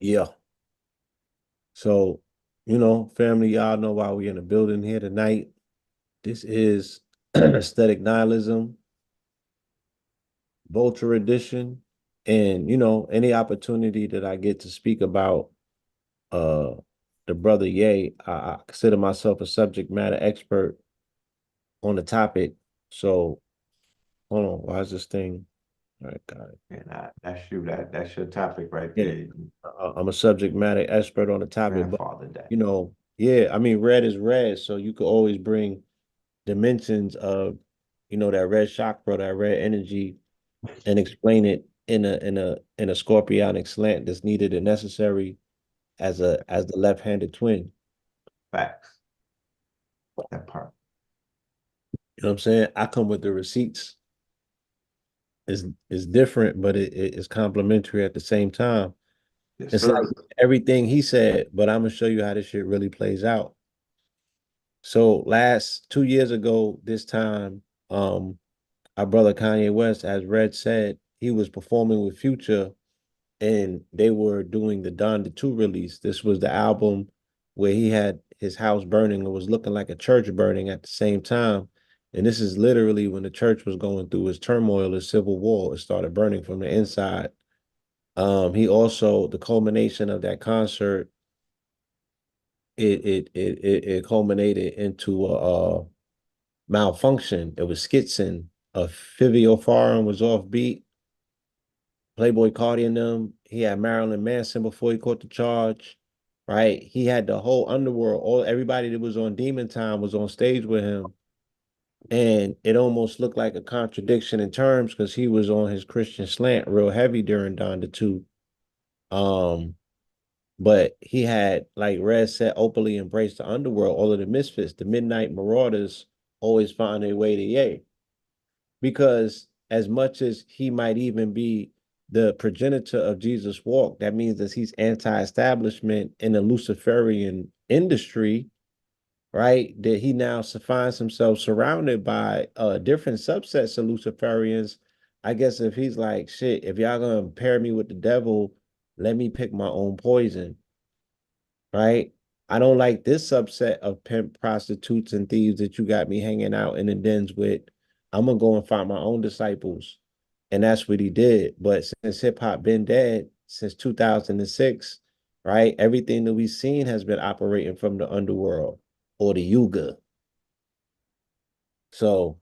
Yeah. So, family, y'all know why we in the building here tonight. This is aesthetic nihilism, vulture edition. And, any opportunity that I get to speak about uh the brother Ye, I consider myself a subject matter expert on the topic. So hold on, why is this thing? All right, got it. And that's you. That's your topic right Yeah. there. I'm a subject matter expert on the topic, but Grandfather Day. yeah, I mean, red is red, so you could always bring dimensions of, that red chakra, that red energy, and explain it in a scorpionic slant that's needed and necessary as the left-handed twin. Facts. That part. You know what I'm saying? I come with the receipts. Is different, but it is complementary at the same time. Yes, It's like sir. everything he said, but I'm gonna show you how this shit really plays out. So last 2 years ago, this time, our brother Kanye West, as Red said, he was performing with Future and they were doing the Donda 2 release. This was the album where he had his house burning. It was looking like a church burning at the same time. And this is literally when the church was going through its turmoil, its civil war. It started burning from the inside. He also, the culmination of that concert, it culminated into a malfunction. It was schizzing. A Fivio Foreign was off beat. Playboy Cardi and them. He had Marilyn Manson before he caught the charge, right? He had the whole underworld. All everybody that was on Demon Time was on stage with him, and it almost looked like a contradiction in terms because he was on his Christian slant real heavy during Donda 2. Um, but he had, like Red said, openly embraced the underworld. All of the misfits, the Midnight Marauders, always find their way to Ye, because as much as he might even be the progenitor of Jesus walk, that means that he's anti-establishment in the Luciferian industry, right? That he now finds himself surrounded by different subsets of Luciferians. I guess if he's like, shit, if y'all gonna pair me with the devil, let me pick my own poison, right? I don't like this subset of pimp prostitutes and thieves that you got me hanging out in the dens with. I'm gonna go and find my own disciples. And that's what he did. But since hip hop been dead since 2006, right? Everything that we've seen has been operating from the underworld or the Yuga. So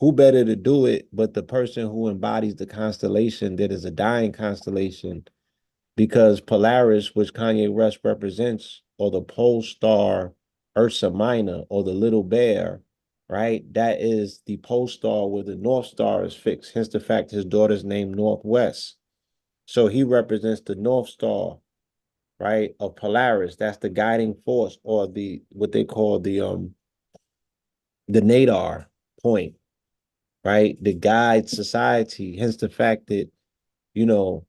who better to do it but the person who embodies the constellation that is a dying constellation, because Polaris, which Kanye West represents, or the pole star Ursa Minor, or the little bear, right? That is the pole star where the North Star is fixed. Hence the fact his daughter's named Northwest. So he represents the North Star, right, of Polaris. That's the guiding force, or the what they call the nadar point, right? The guide society. Hence the fact that you know,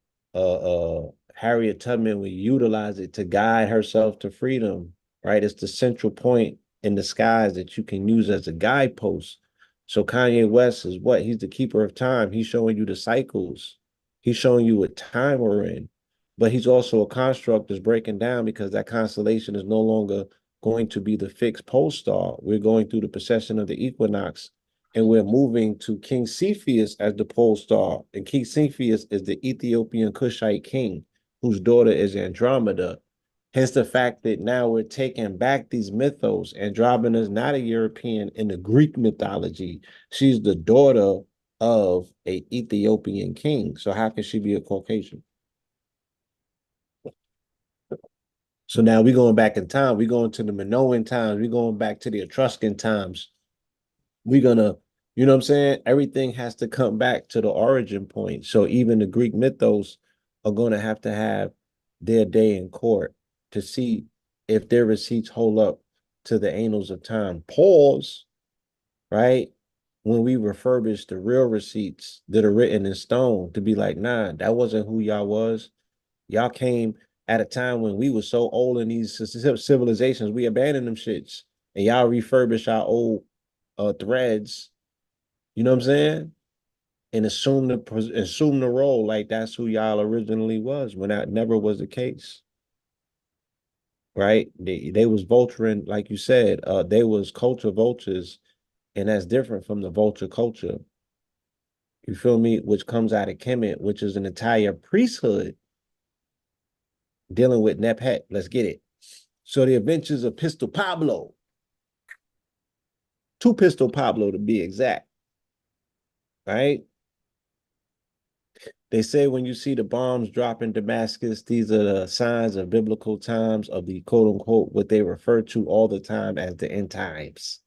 Harriet Tubman would utilize it to guide herself to freedom, right? It's the central point in the skies that you can use as a guidepost. So Kanye West is what? He's the keeper of time. He's showing you the cycles. He's showing you what time we're in. But he's also a construct that's breaking down because that constellation is no longer going to be the fixed pole star. We're going through the precession of the equinox, and we're moving to King Cepheus as the pole star. And King Cepheus is the Ethiopian Kushite king, whose daughter is Andromeda. Hence the fact that now we're taking back these mythos. Andromeda is not a European in the Greek mythology. She's the daughter of a Ethiopian king. So how can she be a Caucasian? So now we're going back in time. We're going to the Minoan times. We're going back to the Etruscan times. We're gonna, you know what I'm saying? Everything has to come back to the origin point. So even the Greek mythos are gonna have to have their day in court to see if their receipts hold up to the annals of time. Pause, right? When we refurbish the real receipts that are written in stone to be like, nah, that wasn't who y'all was. Y'all came at a time when we were so old in these civilizations, we abandoned them shits. And y'all refurbish our old threads, you know what I'm saying? and assume the role like that's who y'all originally was when that never was the case. Right? They was vulturing, like you said, they was culture vultures, and that's different from the vulture culture. You feel me? Which comes out of Kemet, which is an entire priesthood dealing with Nephet. Let's get it. So the adventures of Pistol Pablo, two Pistol Pablo to be exact, right? They say when you see the bombs drop in Damascus, these are the signs of biblical times of the quote unquote, what they refer to all the time as the end times.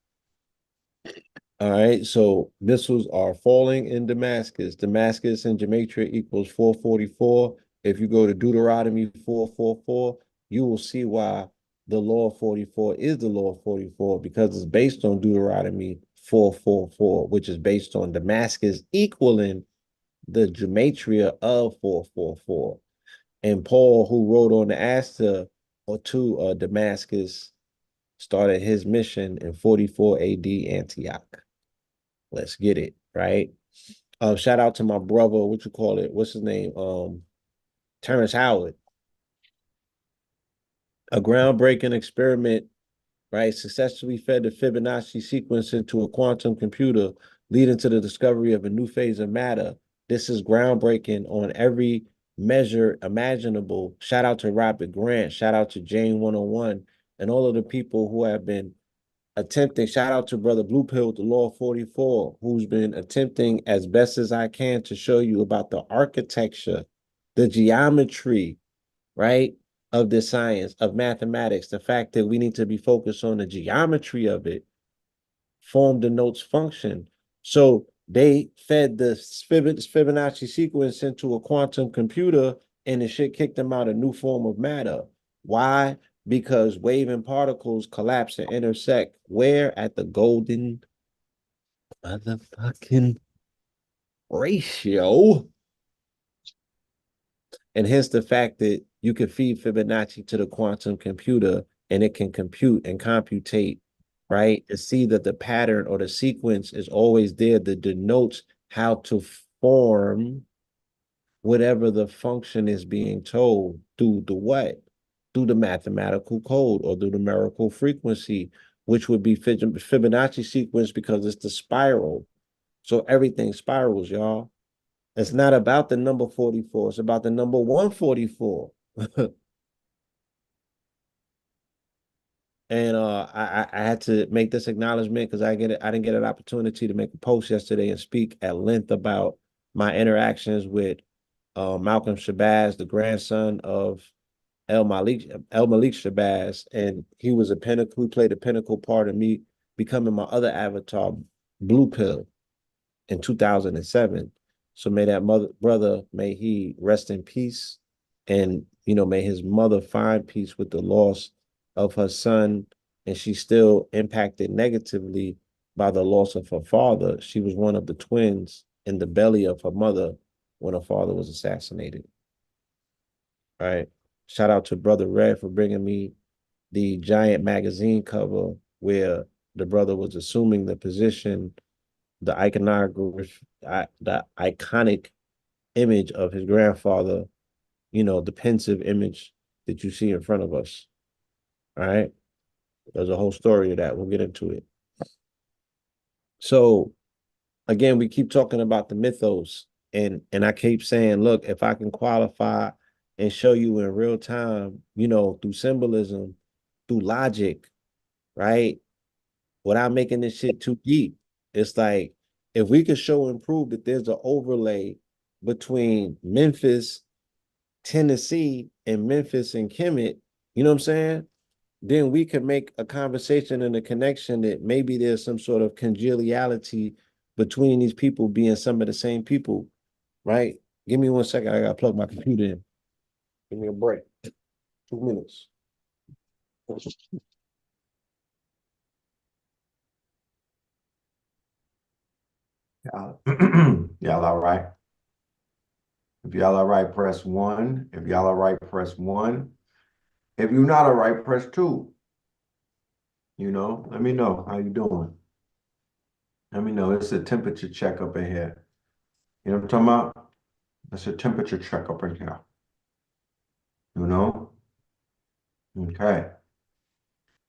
All right, so missiles are falling in Damascus. Damascus in Gematria equals 444. If you go to Deuteronomy 444, you will see why the law of 44 is the law of 44 because it's based on Deuteronomy 444, which is based on Damascus equaling the Gematria of 444. And Paul, who rode on the Asta or to Damascus, started his mission in 44 AD Antioch. Let's get it, right? Shout out to my brother, what you call it? What's his name? Terrence Howard. A groundbreaking experiment, right? Successfully fed the Fibonacci sequence into a quantum computer, leading to the discovery of a new phase of matter. This is groundbreaking on every measure imaginable. Shout out to Robert Grant, shout out to Jane 101, and all of the people who have been attempting, shout out to Brother Blue Pill, the Law 44, who's been attempting as best as I can to show you about the architecture, the geometry, right, of the science, of mathematics, the fact that we need to be focused on the geometry of it, form denotes function. So they fed the Fibonacci sequence into a quantum computer and the shit kicked them out a new form of matter. Why? Because wave and particles collapse and intersect where? At the golden motherfucking ratio. And hence the fact that you can feed Fibonacci to the quantum computer and it can compute and computate, right? To see that the pattern or the sequence is always there that denotes how to form whatever the function is being told through the what? Through the mathematical code or the numerical frequency, which would be Fibonacci sequence because it's the spiral. So everything spirals, y'all. It's not about the number 44. It's about the number 144. And I had to make this acknowledgement because I didn't get an opportunity to make a post yesterday and speak at length about my interactions with Malcolm Shabazz, the grandson of El Malik Shabazz, and he was a pinnacle. He played a pinnacle part of me becoming my other avatar, Blue Pill, in 2007. So may that brother, may he rest in peace. And, may his mother find peace with the loss of her son. And she's still impacted negatively by the loss of her father. She was one of the twins in the belly of her mother when her father was assassinated. All right. Shout out to Brother Red for bringing me the giant magazine cover where the brother was assuming the position, the iconic image of his grandfather, the pensive image that you see in front of us. All right. There's a whole story of that. We'll get into it. So again, we keep talking about the mythos, and I keep saying, look, if I can qualify and show you in real time, through symbolism, through logic, right? Without making this shit too deep. It's like if we could show and prove that there's an overlay between Memphis, Tennessee, and Memphis and Kemet, you know what I'm saying? Then we could make a conversation and a connection that maybe there's some sort of congeniality between these people being some of the same people, right? Give me 1 second. I gotta plug my computer in. Give me a break. 2 minutes. Y'all all right? If y'all all right, press one. If y'all all right, press one. If you're not all right, press two. Let me know how you doing. Let me know. It's a temperature check up in here. You know what I'm talking about? That's a temperature check up in here. You know? Okay.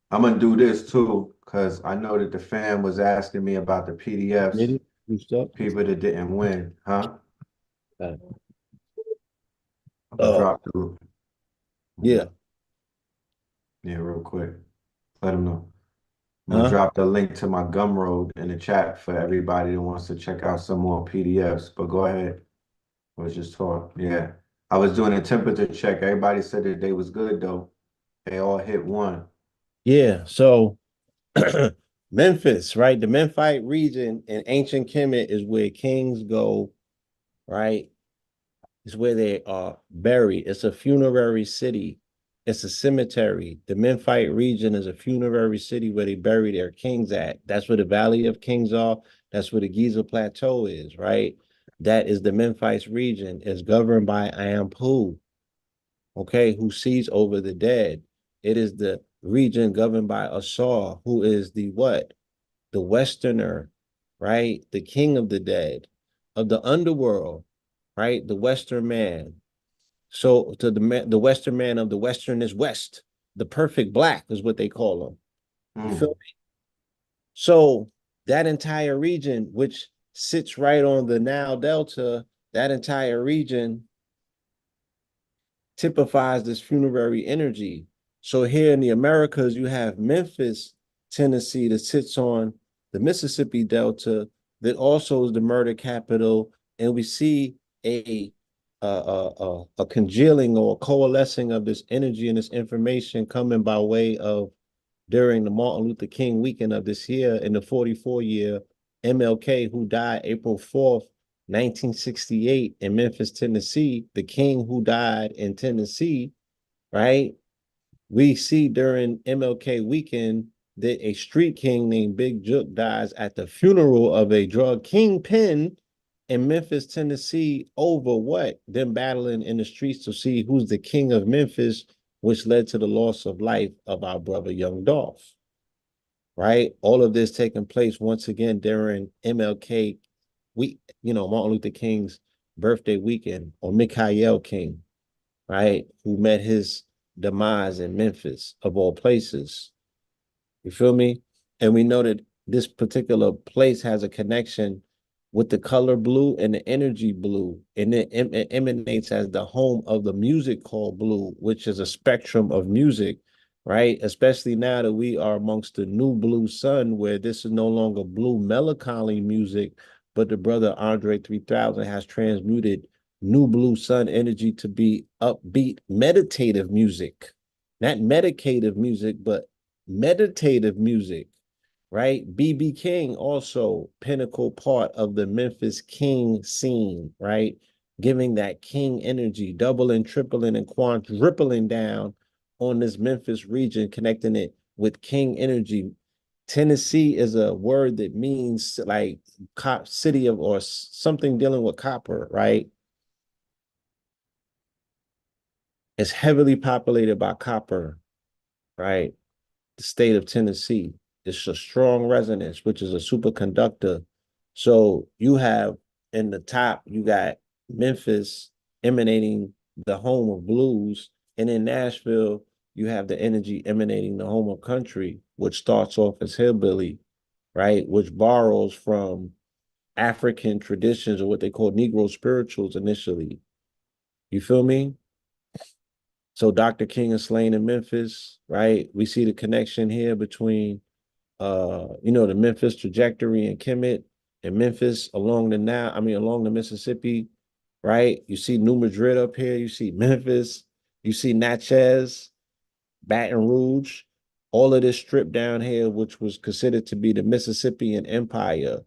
I'm gonna do this too, because I know that the fam was asking me about the Did PDFs, it? You stuck? people that didn't win, huh? Uh, I'm gonna Oh, drop the yeah. yeah, real quick. Let them know. I'm gonna Huh? drop the link to my Gumroad in the chat for everybody that wants to check out some more PDFs. But go ahead. I was just talking. Yeah. I was doing a temperature check. Everybody said that they was good though. They all hit one. Yeah. So Memphis, right? The Memphite region in ancient Kemet is where kings go, right? It's where they are buried. It's a funerary city. It's a cemetery. The Memphite region is a funerary city where they bury their kings at. That's where the Valley of Kings are. That's where the Giza Plateau is, right? That is the Memphite region. It's governed by Ampu, okay, who sees over the dead. It is the region governed by Asar, who is the what? The Westerner, right? The king of the dead, of the underworld, right? The Western man. So to the Western man of the Western is West. The perfect black is what they call him. You feel Mm, me? So that entire region, which sits right on the Nile Delta, that entire region typifies this funerary energy. So here in the Americas, you have Memphis, Tennessee, that sits on the Mississippi Delta, that also is the murder capital, and we see a congealing or a coalescing of this energy and this information coming by way of during the Martin Luther King weekend of this year in the 44 year MLK, who died April 4th, 1968 in Memphis, Tennessee, the king who died in Tennessee, right? We see during MLK weekend that a street king named Big Jook dies at the funeral of a drug kingpin in Memphis, Tennessee, over what? Them battling in the streets to see who's the king of Memphis, which led to the loss of life of our brother Young Dolph, right? All of this taking place once again during MLK week, Martin Luther King's birthday weekend, or Mikhail King, right? Who met his demise in Memphis, of all places. You feel me? And we know that this particular place has a connection with the color blue and the energy blue, and it emanates as the home of the music called blue, which is a spectrum of music, right? Especially now that we are amongst the new blue sun, where this is no longer blue melancholy music, but the brother Andre 3000 has transmuted new blue sun energy to be upbeat, meditative music, not medicative music, but meditative music, right? BB King, also pinnacle part of the Memphis King scene, right? Giving that King energy, doubling, tripling, and quadrupling down on this Memphis region, connecting it with King energy. Tennessee is a word that means like city of, or something dealing with copper, right? It's heavily populated by copper, right? The state of Tennessee. It's a strong resonance, which is a superconductor. So you have in the top, you got Memphis emanating the home of blues. And in Nashville, you have the energy emanating the home of country, which starts off as hillbilly, right? Which borrows from African traditions, or what they call Negro spirituals initially. You feel me? So Dr. King is slain in Memphis, right? We see the connection here between the Memphis trajectory and Kemet and Memphis along the Nile, along the Mississippi, right? You see New Madrid up here, you see Memphis, you see Natchez, Baton Rouge, all of this strip down here, which was considered to be the Mississippian Empire.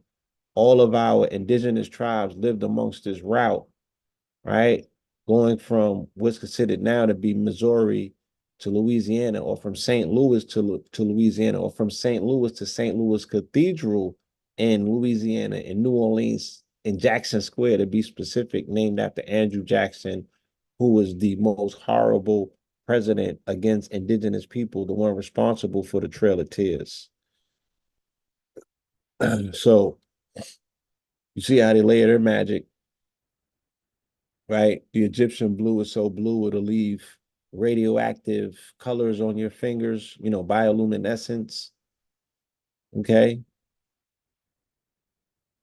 All of our indigenous tribes lived amongst this route, right? Going from what's considered now to be Missouri to Louisiana, or from St. Louis to Louisiana, or from St. Louis to St. Louis Cathedral in Louisiana, in New Orleans, in Jackson Square, to be specific, named after Andrew Jackson, who was the most horrible president against indigenous people, the one responsible for the Trail of Tears. So you see how they layer their magic, right? The Egyptian blue is so blue it'll leave radioactive colors on your fingers, bioluminescence. Okay,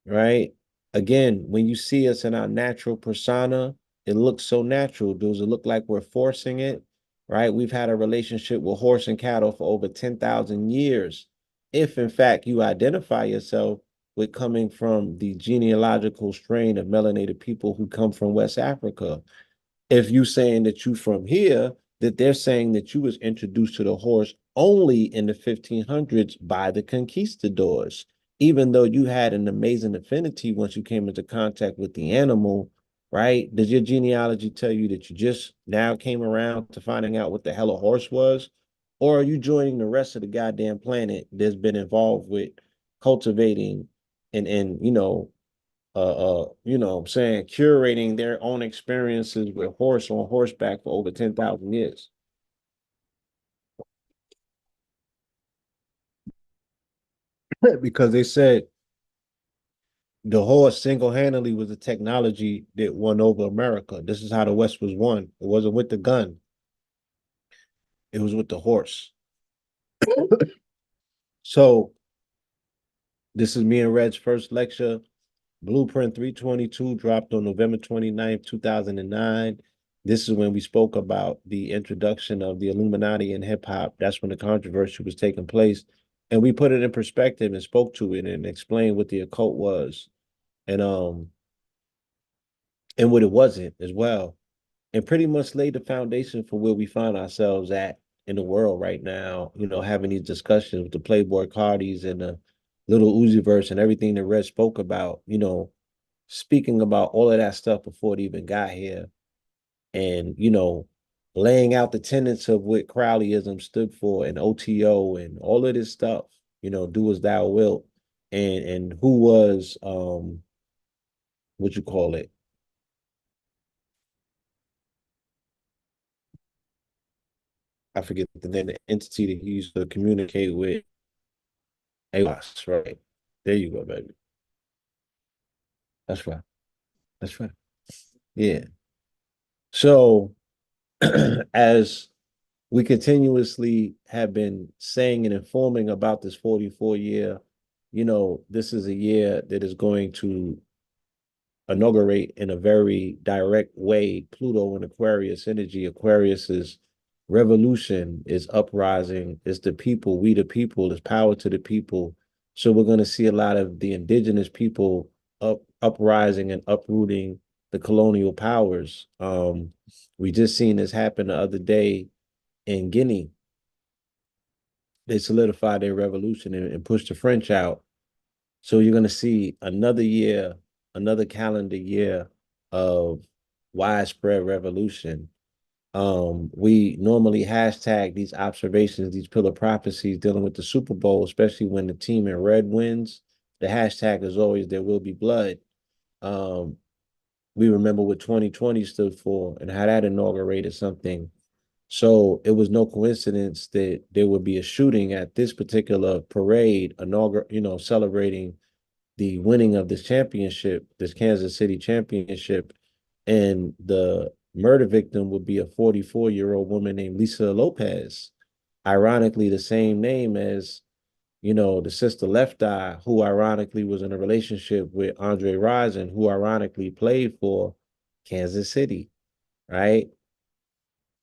right? Again, when you see us in our natural persona, it looks so natural. Does it look like we're forcing it? Right? We've had a relationship with horse and cattle for over 10,000 years. If in fact you identify yourself with coming from the genealogical strain of melanated people who come from West Africa, if you saying that you from here, that they're saying that you was introduced to the horse only in the 1500s by the conquistadors, even though you had an amazing affinity once you came into contact with the animal, right? Does your genealogy tell you that you just now came around to finding out what the hell a horse was? Or are you joining the rest of the goddamn planet that's been involved with cultivating and saying curating their own experiences with horse on horseback for over 10,000 years? Because they said the horse single-handedly was the technology that won over America. This is how the West was won. It wasn't with the gun, it was with the horse. So this is me and Red's first lecture. Blueprint 322 dropped on November 29th, 2009. This is when we spoke about the introduction of the Illuminati in hip hop. That's when the controversy was taking place. And we put it in perspective and spoke to it and explained what the occult was and and what it wasn't as well. And pretty much laid the foundation for where we find ourselves at in the world right now, having these discussions with the Playboy Cardis and the little Uzi verse and everything that Red spoke about, speaking about all of that stuff before it even got here and laying out the tenets of what Crowleyism stood for and OTO and all of this stuff, do as thou wilt, and who was what you call it, I forget the name, the entity that he used to communicate with. AWAS, right? There you go, baby. That's right. That's right. Yeah. So as we continuously have been saying and informing about this 44 year, this is a year that is going to inaugurate in a very direct way Pluto and Aquarius energy. Aquarius's revolution is uprising. It's the people, we the people, it's power to the people. So we're going to see a lot of the indigenous people uprising and uprooting the colonial powers. We just seen this happen the other day in Guinea. They solidified their revolution and pushed the French out. So you're going to see another year, another calendar year of widespread revolution. We normally hashtag these observations, these pillar prophecies dealing with the Super Bowl, especially when the team in red wins. The hashtag is always there will be blood. Um, we remember what 2020 stood for and how that inaugurated something. So it was no coincidence that there would be a shooting at this particular parade, celebrating the winning of this championship, this Kansas City championship, and the murder victim would be a 44-year-old woman named Lisa Lopez. Ironically, the same name as, the sister Left Eye, who ironically was in a relationship with Andre Rison, who ironically played for Kansas City, right?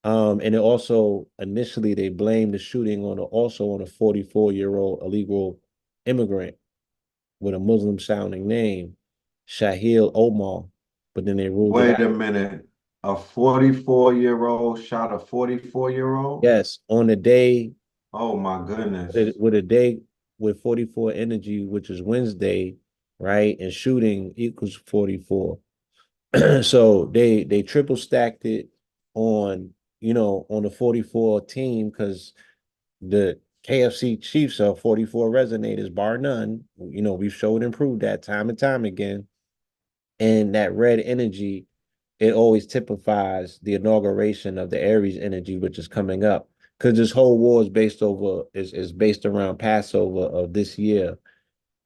And it also initially they blamed the shooting on a 44-year-old illegal immigrant with a Muslim sounding name, Shahil Omar, but then they ruled it Wait a out. minute. A 44-year-old shot a 44-year-old? Yes, on the day Oh my goodness. with a day with 44 energy, which is Wednesday, right? And shooting equals 44. So they triple stacked it on, on the 44 team because the KFC Chiefs are 44 resonators, bar none. We've showed and proved that time and time again. And that red energy, it always typifies the inauguration of the Aries energy, which is coming up. Because this whole war is based around Passover of this year,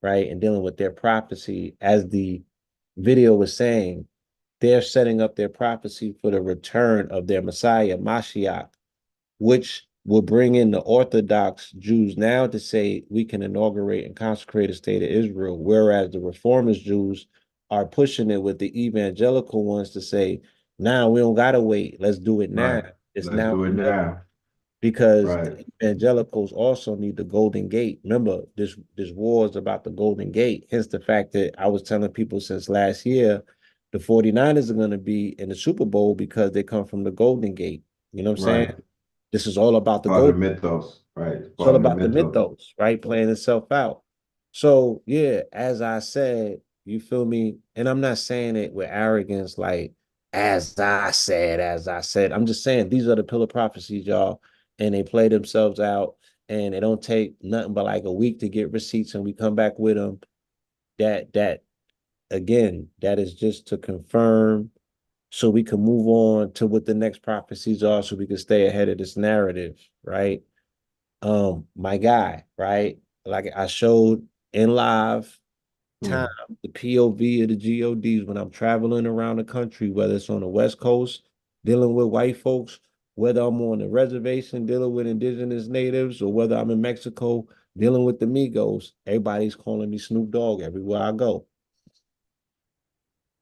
right? And dealing with their prophecy, as the video was saying, they're setting up their prophecy for the return of their Messiah, Mashiach, which will bring in the Orthodox Jews now to say we can inaugurate and consecrate a state of Israel, whereas the Reformist Jews are pushing it with the evangelical ones to say, now we don't gotta wait. Let's do it now. Right. It's Let's now do it now. because Right. the evangelicals also need the Golden Gate. Remember, this war is about the Golden Gate. Hence the fact that I was telling people since last year, the 49ers are going to be in the Super Bowl because they come from the Golden Gate. You know what I'm saying? Right. This is all about the Part of gold. the mythos. Right. It's It's all part of the about the mythos. mythos, right? Playing itself out. So yeah, as I said, you feel me? And I'm not saying it with arrogance, like as I said. I'm just saying these are the pillar prophecies, y'all, and they play themselves out, and it don't take nothing but like a week to get receipts, and we come back with them. That again, that is just to confirm, so we can move on to what the next prophecies are, so we can stay ahead of this narrative, right? My guy, right? Like I showed in live time, Hmm. the POV of the GODs when I'm traveling around the country, whether it's on the West Coast, dealing with white folks, whether I'm on the reservation dealing with indigenous natives, or whether I'm in Mexico dealing with the Migos, everybody's calling me Snoop Dogg everywhere I go.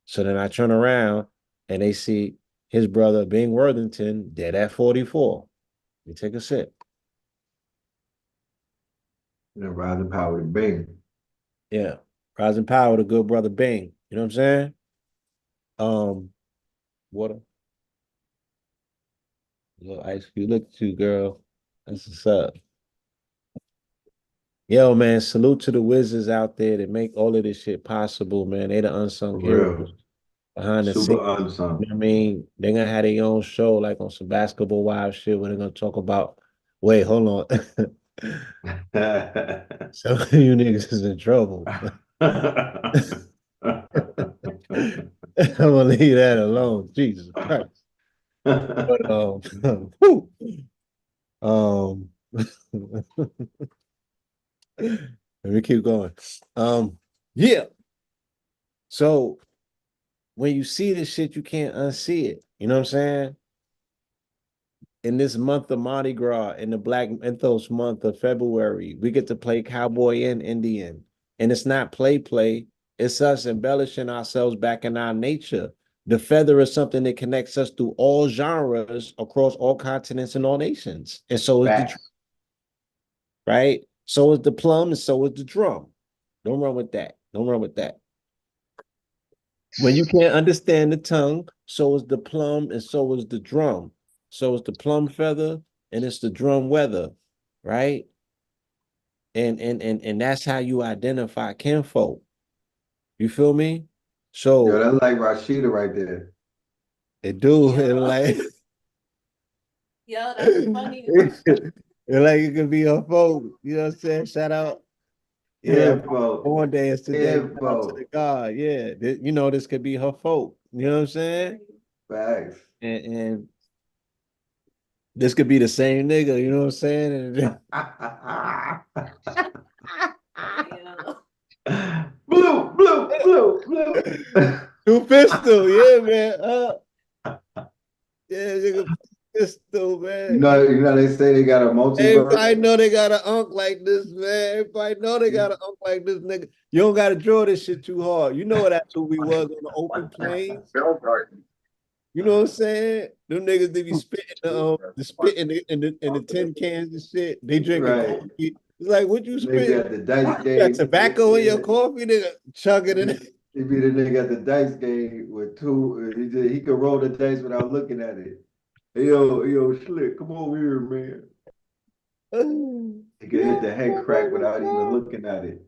So then I turn around and they see his brother Bing Worthington dead at 44. We take a sip. And rising power to Bing. Yeah. Rising power to good brother Bing. You know what I'm saying? Um, water. Little ice cube. Look at you, girl. That's what's up. Yo, man, salute to the wizards out there that make all of this shit possible, man. They the unsung For heroes real. behind the Super scenes. You unsung. know what I mean? They're gonna have their own show, like on some basketball wives shit, where they're gonna talk about, wait, hold on. Some of you niggas is in trouble. I'm gonna leave that alone. Jesus Christ. But whew. um let me keep going. Yeah. So when you see this shit, you can't unsee it. You know what I'm saying? In this month of Mardi Gras, in the Black Mythos month of February, we get to play cowboy and Indian. And it's not play. It's us embellishing ourselves back in our nature. The feather is something that connects us through all genres across all continents and all nations. And so is the Facts. right? So is the plum, and so is the drum. Don't run with that. Don't run with that. When you can't understand the tongue, so is the plum, and so is the drum. So is the plum feather, and it's the drum weather, right? And that's how you identify kinfolk. You feel me? Yo, So that's like Rashida right there. it do it like yo, that's funny. It like it could be a folk. You know what I'm saying? Shout out. Yeah, Info. born day is today. Shout out to the Info. God. Yeah, you know this could be her folk. You know what I'm saying? Facts. And this could be the same nigga. You know what I'm saying? Blue, blue, blue, blue. Two pistol, yeah, man. Yeah, nigga, pistol, man. You know they say they got a multiverse. Everybody know they got an unk like this, man. Everybody know they got an unk like this, nigga. You don't got to draw this shit too hard. You know that's who we was on the open plains. You know what I'm saying? Them niggas they be spitting the spit in the tin cans and shit. They drinking Right. coffee. It's like, what you Nigga spit? at the dice You got game. tobacco in your Yeah. coffee, nigga. Chug it in. He be the nigga at the dice game with two. He could roll the dice without looking at it. Hey, yo, Slick, come over here, man. He could hit the head crack without even looking at it.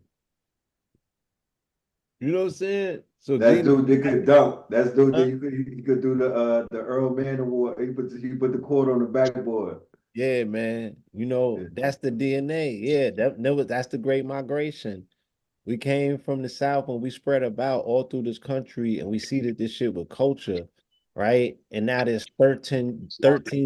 You know what I'm saying? So That Gina, dude that could dunk. That's dude that huh? he could do the Earl Man Award. He put the cord on the backboard. Yeah, man. You know, Yeah. that's the DNA. Yeah, that's the great migration. We came from the South and we spread about all through this country and we seeded this shit with culture, right? And now there's thirteen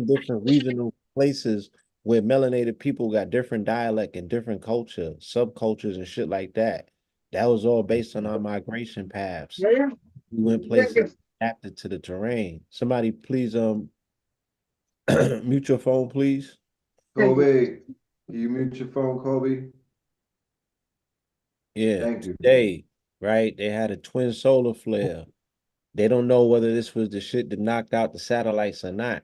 different regional places where melanated people got different dialect and different culture, subcultures and shit like that. That was all based on our migration paths. We went places, adapted to the terrain. Somebody please mute your phone, please. Kobe, can you mute your phone, Kobe? Yeah, Thank you. today, right? They had a twin solar flare. They don't know whether this was the shit that knocked out the satellites or not.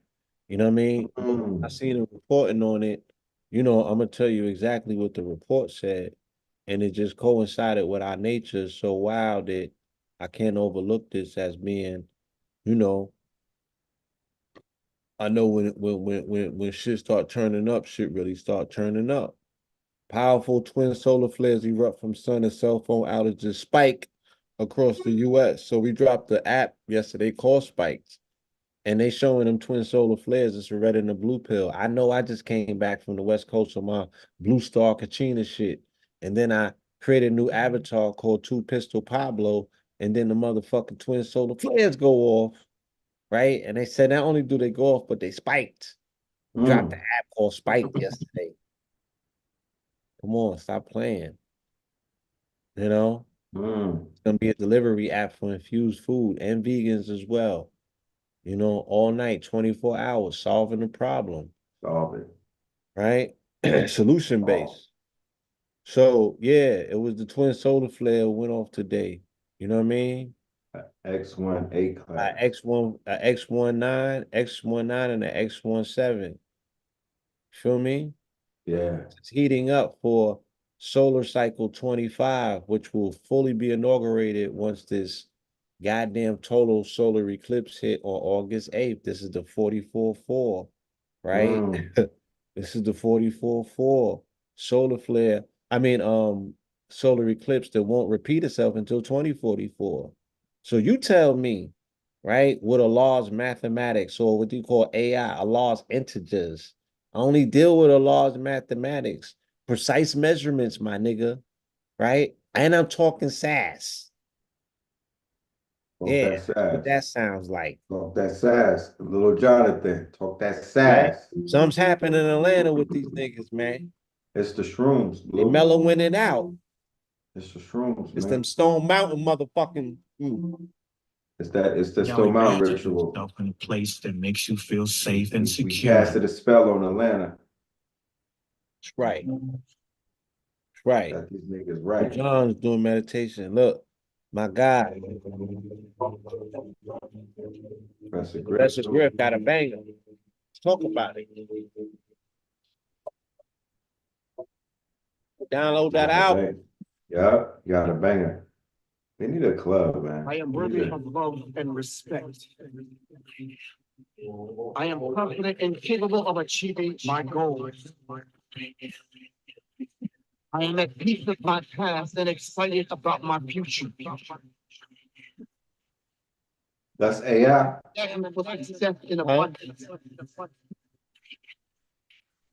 You know what I mean? But when I Mm, seen a reporting on it, I'm gonna tell you exactly what the report said, and it just coincided with our nature so wild that I can't overlook this as being, you know, I know when shit start turning up, shit really start turning up. Powerful twin solar flares erupt from sun and cell phone outages spike across the US. So we dropped the app yesterday called Spikes, and they showing them twin solar flares. It's a red and a blue pill. I know I just came back from the West Coast of my Blue Star Kachina shit. And then I created a new avatar called Two Pistol Pablo. And then the motherfucking twin solar flares go off, right? And they said not only do they go off, but they spiked. We dropped the mm, app called Spike yesterday. Come on, stop playing. You know, mm. it's gonna be a delivery app for infused food and vegans as well. All night, 24 hours, solving the problem, Solve it. right? Solution Solve. based. So yeah, it was the twin solar flare went off today. You know what I mean? X1 A class. X19, and the X17. Feel me? Yeah. It's heating up for solar cycle 25, which will fully be inaugurated once this goddamn total solar eclipse hit on August 8th. This is the 44-4, right? Mm, This is the 44-4 solar flare. I mean, solar eclipse that won't repeat itself until 2044. So you tell me, right, what a law's mathematics or what you call AI, a law's integers. I only deal with a law's mathematics, precise measurements, my nigga, right? And I'm talking sass. talk Yeah, that what sass. that sounds like, Talk that sass. Little Jonathan. Talk that right? sass. Something's happening in Atlanta with these niggas, man. It's the shrooms, They Blue. mellowing it out. It's the shrooms, It's them man. Stone Mountain motherfucking. It's the Now Stone Mountain imagine ritual. yourself in a place that makes you feel safe and We secure. casted a spell on Atlanta. That's right. That's right. Got these niggas Oh, right. John's doing meditation. Look, my guy, Professor Professor Griff. Griff got a banger. Let's talk about it. Download that Got a album. bang. Yup, got a banger. They need a club, man. I am They need worthy a, of love and respect. I am confident and capable of achieving my goals. I am at peace with my past and excited about my future. that's AI. I am full of success in Huh? abundance.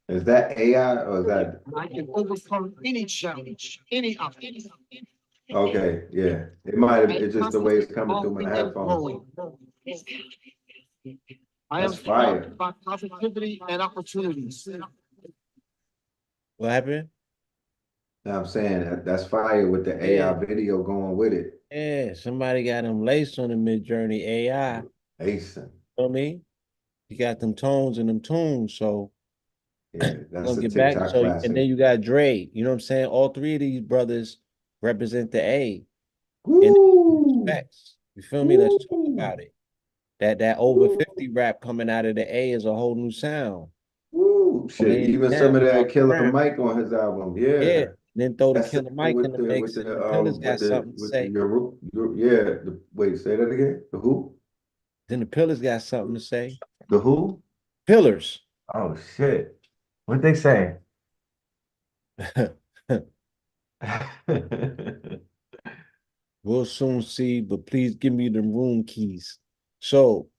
Is that AI or is that I can overcome any challenge, any obstacle. okay? Yeah, it might have. I am It's just the way constantly it's coming through evolving my and headphones. growing. I am That's surrounded fire. by positivity and opportunities. What happened? Now I'm saying that's fire with the Yeah, AI video going with it. yeah. Somebody got them laced on the Mid Journey AI. Ace. You know what I mean? You got them tones and them tunes. So Yeah, we're that's gonna a get back. TikTok So and then classic. you got Dre. You know what I'm saying? All three of these brothers represent the A in Woo! respects. You feel me? Let's talk Woo! about it. That over Woo! 50 rap coming out of the A is a whole new sound. Woo! Oh, Shit, they even now some of we that talking Killer rap. Mike on his album. Yeah. Yeah, Then throw the that's Killer same Mike in with the the mix, and the Pillars got something to with the say. your yeah. The, wait, say that again. The who? Then the Pillars got something to say. The who? Pillars. Oh shit! What they say? We'll soon see, but please give me the room keys. So,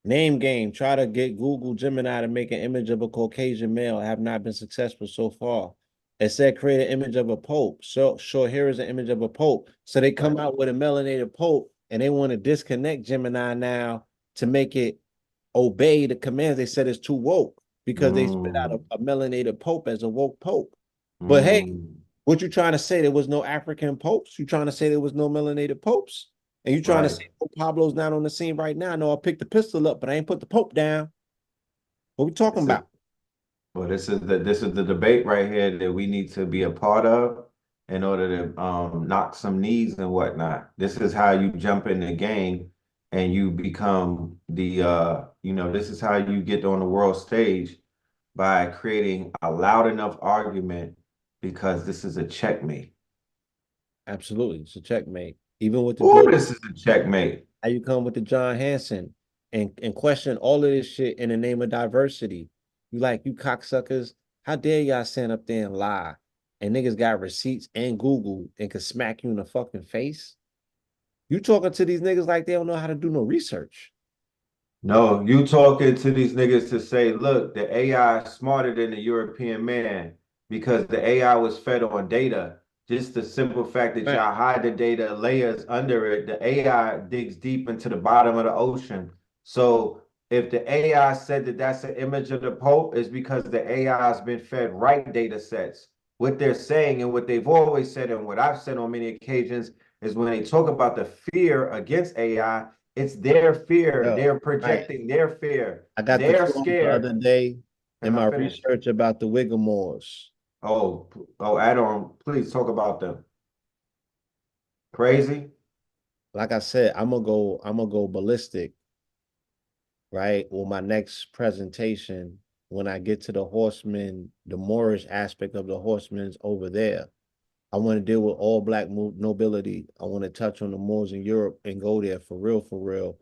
name game. Try to get Google Gemini to make an image of a Caucasian male. Have not been successful so far. It said create an image of a pope. So, sure, here is an image of a pope. So they come Right. out with a melanated pope, and they want to disconnect Gemini now to make it obey the commands. They said it's too woke because they spit out Mm, a melanated pope as a woke pope. But hey, mm. what you trying to say? There was no African popes? You trying to say there was no melanated popes? And you trying to Right. say, oh, Pablo's not on the scene right now. No, I picked the pistol up, but I ain't put the Pope down. What we talking This is about? well, this is the debate right here that we need to be a part of in order to knock some knees and whatnot. This is how you jump in the game and you become this is how you get on the world stage by creating a loud enough argument because this is a checkmate. Absolutely. It's a checkmate. Even with the Oh, Joe, this is a checkmate. how you come with the John Hanson and question all of this shit in the name of diversity. You like, you cocksuckers, how dare y'all stand up there and lie? And niggas got receipts and Google and could smack you in the fucking face. You talking to these niggas like they don't know how to do no research. No, you talking to these niggas to say, look, the AI is smarter than the European man because the AI was fed on data. Just the simple fact that Right. y'all hide the data layers under it, the AI digs deep into the bottom of the ocean. So if the AI said that that's an image of the Pope, it's because the AI has been fed right data sets. What they're saying and what they've always said and what I've said on many occasions is when they talk about the fear against AI, it's their fear. Yo, They're right. projecting their fear. I got the They're clothes the other scared. day in Can I my finish? research about the Wigamores. Oh, oh, add on. Please talk about them. Crazy? Like I said, I'm gonna go ballistic, right? With my next presentation when I get to the horsemen, the Moorish aspect of the horsemen's over there. I want to deal with all black nobility. I want to touch on the Moors in Europe and go there for real,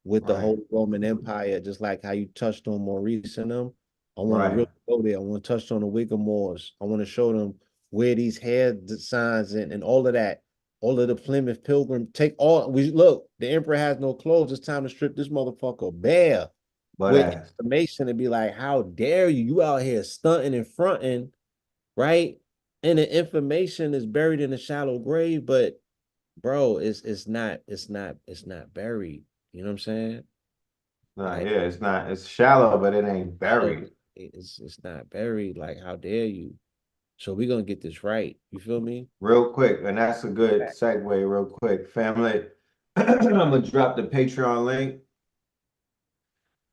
with the Right. whole Roman Empire, just like how you touched on Maurice and them. I want to Right. really go there. I want to touch on the Wicca Moors. I want to show them where these hair signs and all of that, all of the Plymouth Pilgrim. Take all we look. The emperor has no clothes. It's time to strip this motherfucker bare But with ass. information and be like, how dare you? You out here stunting and fronting, right? And the information is buried in a shallow grave, but bro, it's not buried. You know what I'm saying? No, Like yeah, it's not. It's shallow, but it ain't shallow, buried. it's not buried. Like, how dare you? So we're gonna get this right. You feel me? Real quick, and that's a good segue, real quick. Family, I'm gonna drop the Patreon link.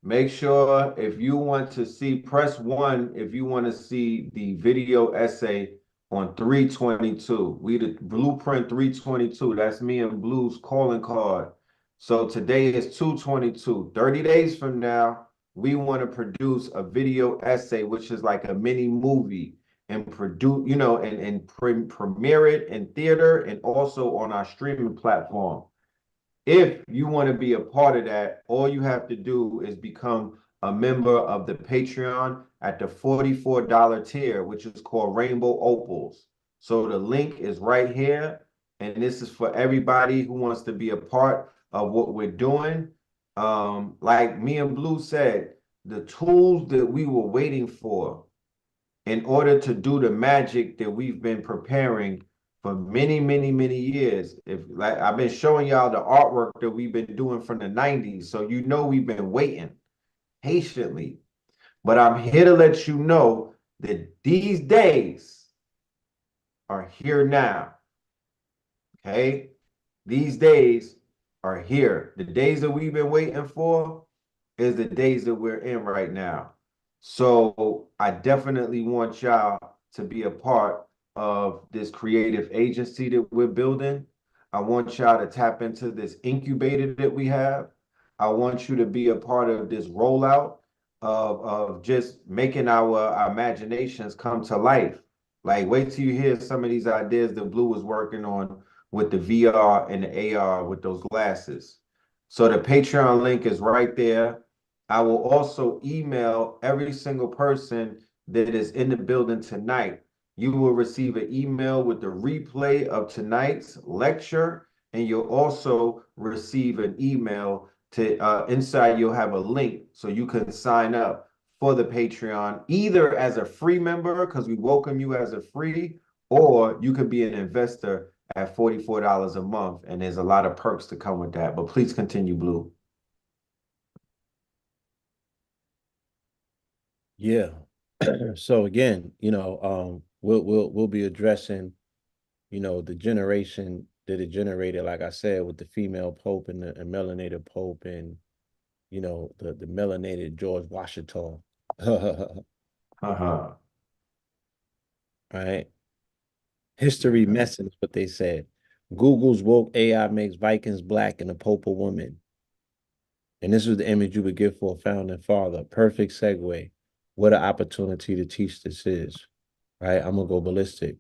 Make sure if you want to see, press one if you want to see the video essay on 322. We the blueprint 322. That's me and Blue's calling card. So today is 222. 30 days from now, we want to produce a video essay, which is like a mini movie, and produce, and premiere it in theater and also on our streaming platform. If you want to be a part of that, all you have to do is become a member of the Patreon at the $44 tier, which is called Rainbow Opals. So the link is right here. And this is for everybody who wants to be a part of what we're doing. Like me and Blue said, the tools that we were waiting for in order to do the magic that we've been preparing for many, many, many years. If like I've been showing y'all the artwork that we've been doing from the 90s, so you know we've been waiting patiently. But I'm here to let you know that these days are here now. Okay? These days are here. The days that we've been waiting for is the days that we're in right now. So I definitely want y'all to be a part of this creative agency that we're building. I want y'all to tap into this incubator that we have. I want you to be a part of this rollout of just making our imaginations come to life. Like, wait till you hear some of these ideas that Blue was working on with the VR and the AR with those glasses. So the Patreon link is right there. I will also email every single person that is in the building tonight. You will receive an email with the replay of tonight's lecture, and you'll also receive an email to inside. You'll have a link so you can sign up for the Patreon either as a free member because we welcome you as a free, or you could be an investor at $44 a month, and there's a lot of perks to come with that. But please continue, Blue. Yeah. So again, we'll be addressing, the generation that it generated, like I said, with the female pope and the and melanated pope and the melanated George Washington. Uh-huh. Right? History Okay. messing is what they said. Google's woke AI makes Vikings black and the Pope a woman. And this was the image you would give for a founding father. Perfect segue. What an opportunity to teach this is. Right? I'm gonna go ballistic.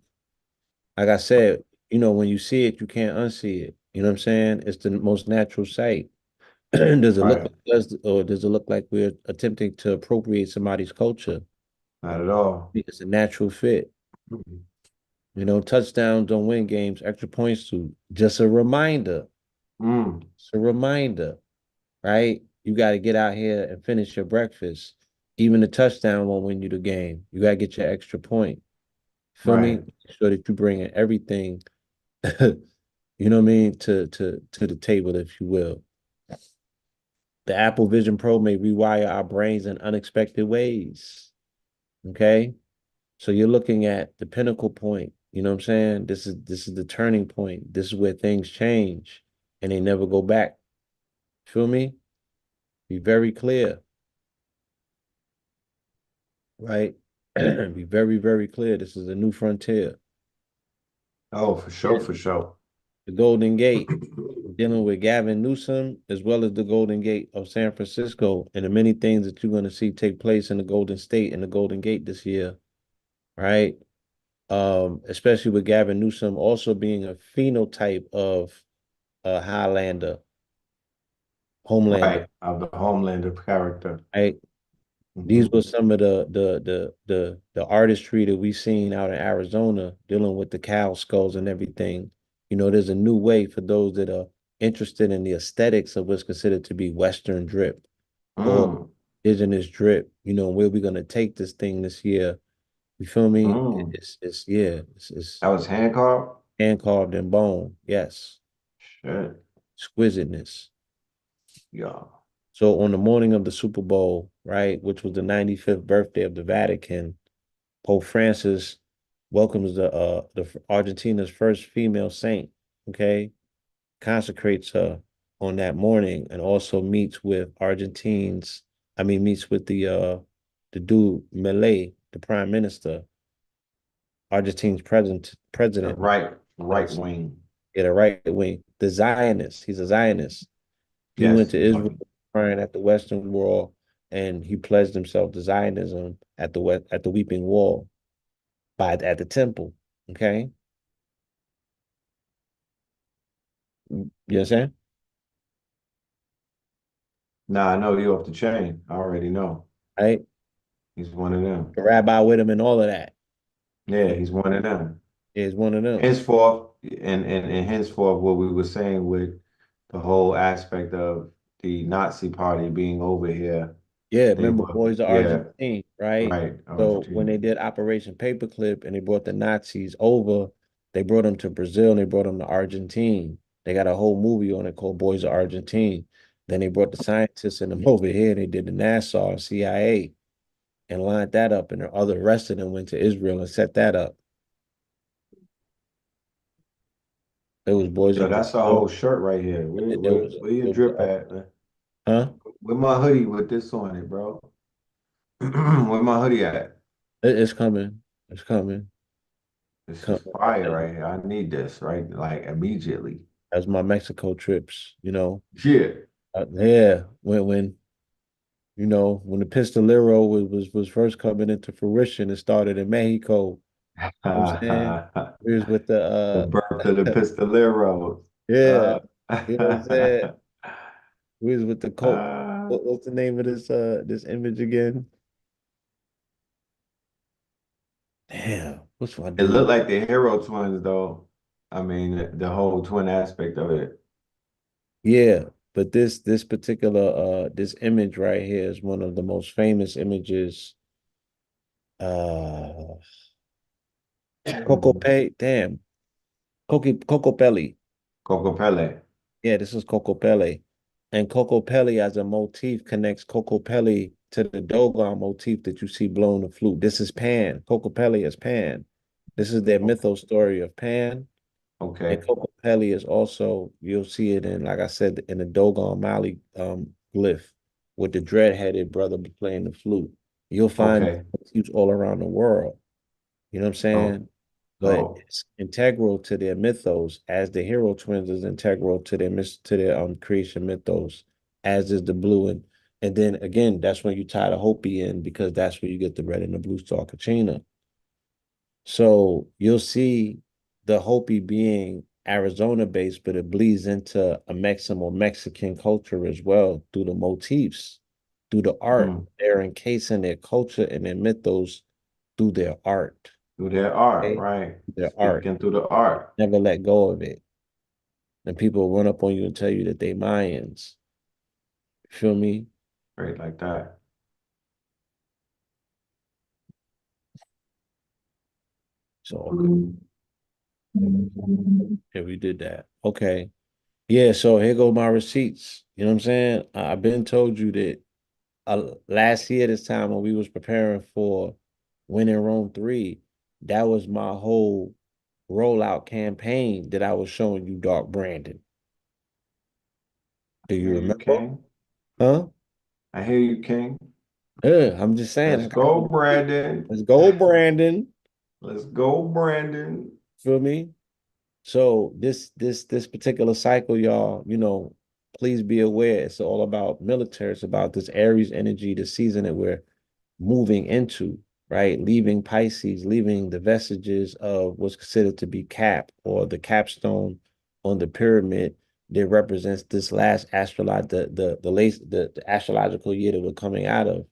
Like I said, when you see it, you can't unsee it. You know what I'm saying? It's the most natural sight. Does it look Right. like us, or does it look like we're attempting to appropriate somebody's culture? Not at all. It's a natural fit. Touchdowns don't win games, extra points do. Just a reminder. Mm. It's a reminder, right? You got to get out here and finish your breakfast. Even the touchdown won't win you the game. You got to get your extra point. Feel me? Right. Make sure that you bring in everything, you know what I mean, to the table, if you will. The Apple Vision Pro may rewire our brains in unexpected ways. Okay. So you're looking at the pinnacle point. You know what I'm saying? This is the turning point. This is where things change and they never go back. Feel me? Be very clear, right? Be very, very clear. This is a new frontier. Oh, for sure, Yeah. for sure. The Golden Gate, dealing with Gavin Newsom, as well as the Golden Gate of San Francisco, and the many things that you're going to see take place in the Golden State and the Golden Gate this year, right? Especially with Gavin Newsom also being a phenotype of a Highlander, Homelander, Right. Of the Homelander character. right? These Hmm. were some of the artistry that we seen out in Arizona dealing with the cow skulls and everything. There's a new way for those that are interested in the aesthetics of what's considered to be Western drip or Mm. indigenous drip. Where we're gonna take this thing this year. You feel me? Mm. It's yeah, it's That was hand carved? hand carved in bone. Yes, Shit. exquisiteness. Yeah. So on the morning of the Super Bowl, right, which was the 95th birthday of the Vatican, Pope Francis welcomes the Argentina's first female saint, okay? Consecrates her on that morning and also meets with the dude Milei, the prime minister, Argentina's The president, right wing. yeah, the right wing, the Zionist. He's a Zionist. He went Yes. to Israel crying at the Western Wall, and he pledged himself to Zionism at the Weeping Wall at the temple. Okay, you understand? Nah, I know you off the chain. I already know. Right? He's one of them. The rabbi with him and all of that. Yeah, he's one of them. Is one of them. Henceforth, and henceforth, what we were saying with the whole aspect of the Nazi party being over here, Yeah, they remember were, Boys of yeah, Argentine, right? right, So when they Argentina. did Operation Paperclip and they brought the Nazis over, they brought them to Brazil and they brought them to Argentine. They got a whole movie on it called Boys of Argentine. Then they brought the scientists and them over here and they did the NASA, CIA, and lined that up, and the other rest of them went to Israel and set that up. It was Boys Yo, of that's a Brazil. whole shirt right here. Where, There where, was where your there was drip at, man? huh? Where my hoodie with this on it, bro? Where my hoodie at? It's coming. It's coming. This is Coming. fire right here. I need this, right? Like immediately. That's my Mexico trips. Yeah. Yeah, when the Pistolero was first coming into fruition, it started in Mexico. You know what I'm saying? We was with The the birth of the pistoleros. yeah, Uh, you know what I'm saying? We was with the Coke. uh, What's the name of this image again? Damn, what's my it dude? looked like the hero twins, though. I mean, the whole twin aspect of it. Yeah, but this particular this image right here is one of the most famous images. Uh Coco damn. Coco Pelli. Coco Pele. Yeah, this is Coco Pelli. And Coco Pelli as a motif connects Coco Pelli to the Dogon motif that you see blowing the flute. This is Pan. Coco Pelli is Pan. This is their mythos story of Pan. And Okay. Kokopelli is also, you'll see it in, like I said, in the Dogon Mali glyph with the dread-headed brother playing the flute. You'll find Okay. motifs all around the world. You know what I'm Oh, saying? But oh, it's integral to their mythos, as the hero twins is integral to their creation mythos, as is the blue and then again, that's when you tie the Hopi in because that's where you get the red and the blue star Kachina. So you'll see the Hopi being Arizona based, but it bleeds into a Mexican or Mexican culture as well through the motifs, through the art. mm. They're encasing their culture and their mythos through their art. Through their art, Okay? right? Their art. Speaking through the art, Never let go of it. And people run up on you and tell you that they Mayans. Feel me? right? Like that. So yeah, we did that. Okay. Yeah, so here go my receipts. You know what I'm saying? I've been told you that last year this time when we was preparing for winning Rome 3, that was my whole rollout campaign that I was showing you, Dark Brandon. Do I you hear you, remember? King. Huh? I hear you, King. Yeah, I'm just saying Let's I got go, you. Brandon. Let's go, Brandon. Let's go, Brandon. Feel me? So this particular cycle, y'all, please be aware. It's all about military. It's about this Aries energy, the season that we're moving into, right? Leaving Pisces, leaving the vestiges of what's considered to be cap or the capstone on the pyramid that represents this last the astrological year that we're coming out of,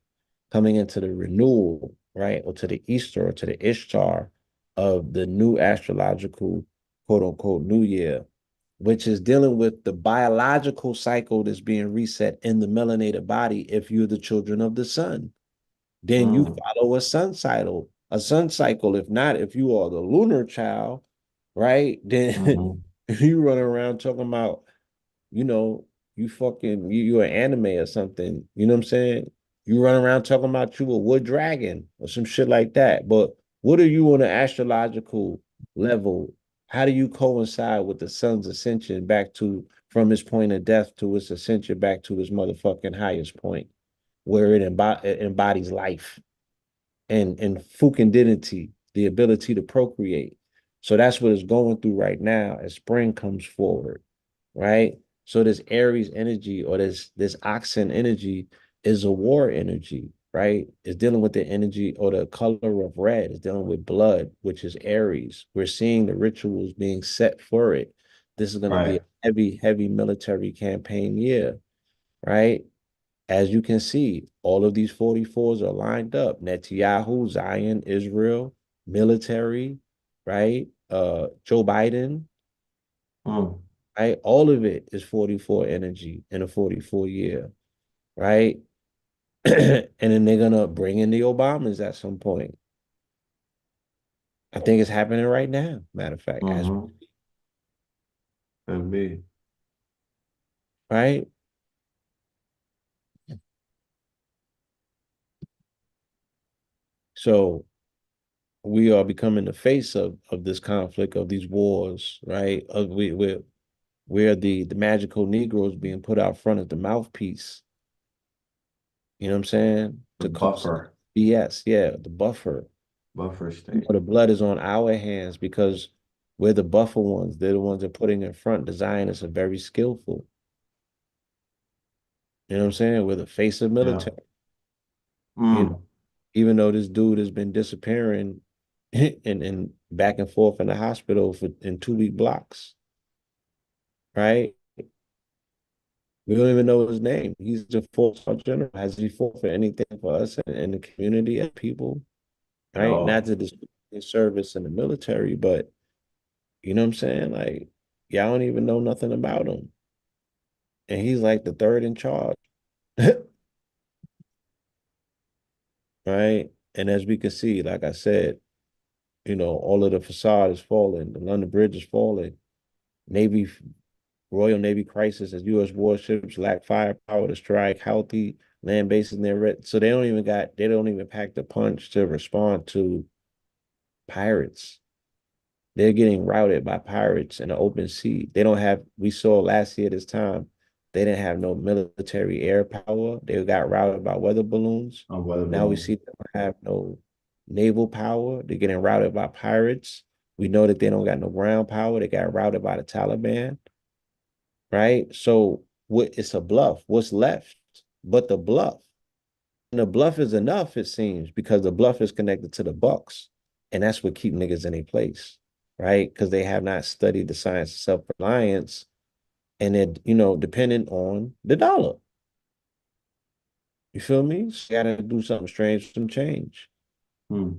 coming into the renewal, right? Or to the Easter or to the Ishtar of the new astrological quote unquote new year, which is dealing with the biological cycle that's being reset in the melanated body if you're the children of the sun. Then you Mm, follow a sun cycle. If not, if you are the lunar child, right? Then hmm you run around talking about, you know, you're an anime or something. You know what I'm saying? You run around talking about you a wood dragon or some shit like that. But what are you on an astrological level? How do you coincide with the sun's ascension back to from its point of death to its ascension back to its motherfucking highest point, where it embodies life? and fecundity, the ability to procreate. So that's what it's going through right now as spring comes forward, right? So this Aries energy or this oxen energy is a war energy, right? It's dealing with the energy or the color of red. It's dealing with blood, which is Aries. We're seeing the rituals being set for it. This is going to be a Right. heavy, heavy military campaign year, right? As you can see, all of these 44s are lined up. Netanyahu, Zion, Israel, military, right? Joe Biden, Mm, right? All of it is 44 energy in a 44 year, right? And then they're gonna bring in the Obamas at some point. I think it's happening right now, matter of fact, as hmm Could be. right. So we are becoming the face of this conflict, of these wars, right? Where the magical Negro is being put out front as the mouthpiece. You know what I'm saying? The To co buffer, BS, yeah, the buffer. buffer state. The blood is on our hands because we're the buffer ones. They're the ones that are putting in front. The Zionists are very skillful. You know what I'm saying? We're the face of Yeah. military. You know, Mm. even though this dude has been disappearing and back and forth in the hospital for in 2 week blocks, right? We don't even know his name. He's the four-star general. Has he fought for anything for us in the community of people? At Right? Not all. to dismiss his service in the military, but you know what I'm saying? Like, y'all don't even know nothing about him. And he's like the third in charge. Right? And as we can see, like I said, all of the facade is falling. The London Bridge is falling. Navy, Royal Navy crisis as U.S. warships lack firepower to strike healthy land bases in their so they don't even pack the punch to respond to pirates. They're getting routed by pirates in the open sea. They don't have, we saw last year this time, they didn't have no military air power. They got routed by weather balloons. On weather Now we balloon. see they don't have no naval power. They're getting routed by pirates. We know that they don't got no ground power. They got routed by the Taliban, right? So what it's a bluff. What's left but the bluff? And the bluff is enough, it seems, because the bluff is connected to the Bucks. And that's what keep niggas in a place, right? Because they have not studied the science of self-reliance and it, dependent on the dollar. You feel me? So you gotta do something strange, some change. Hmm.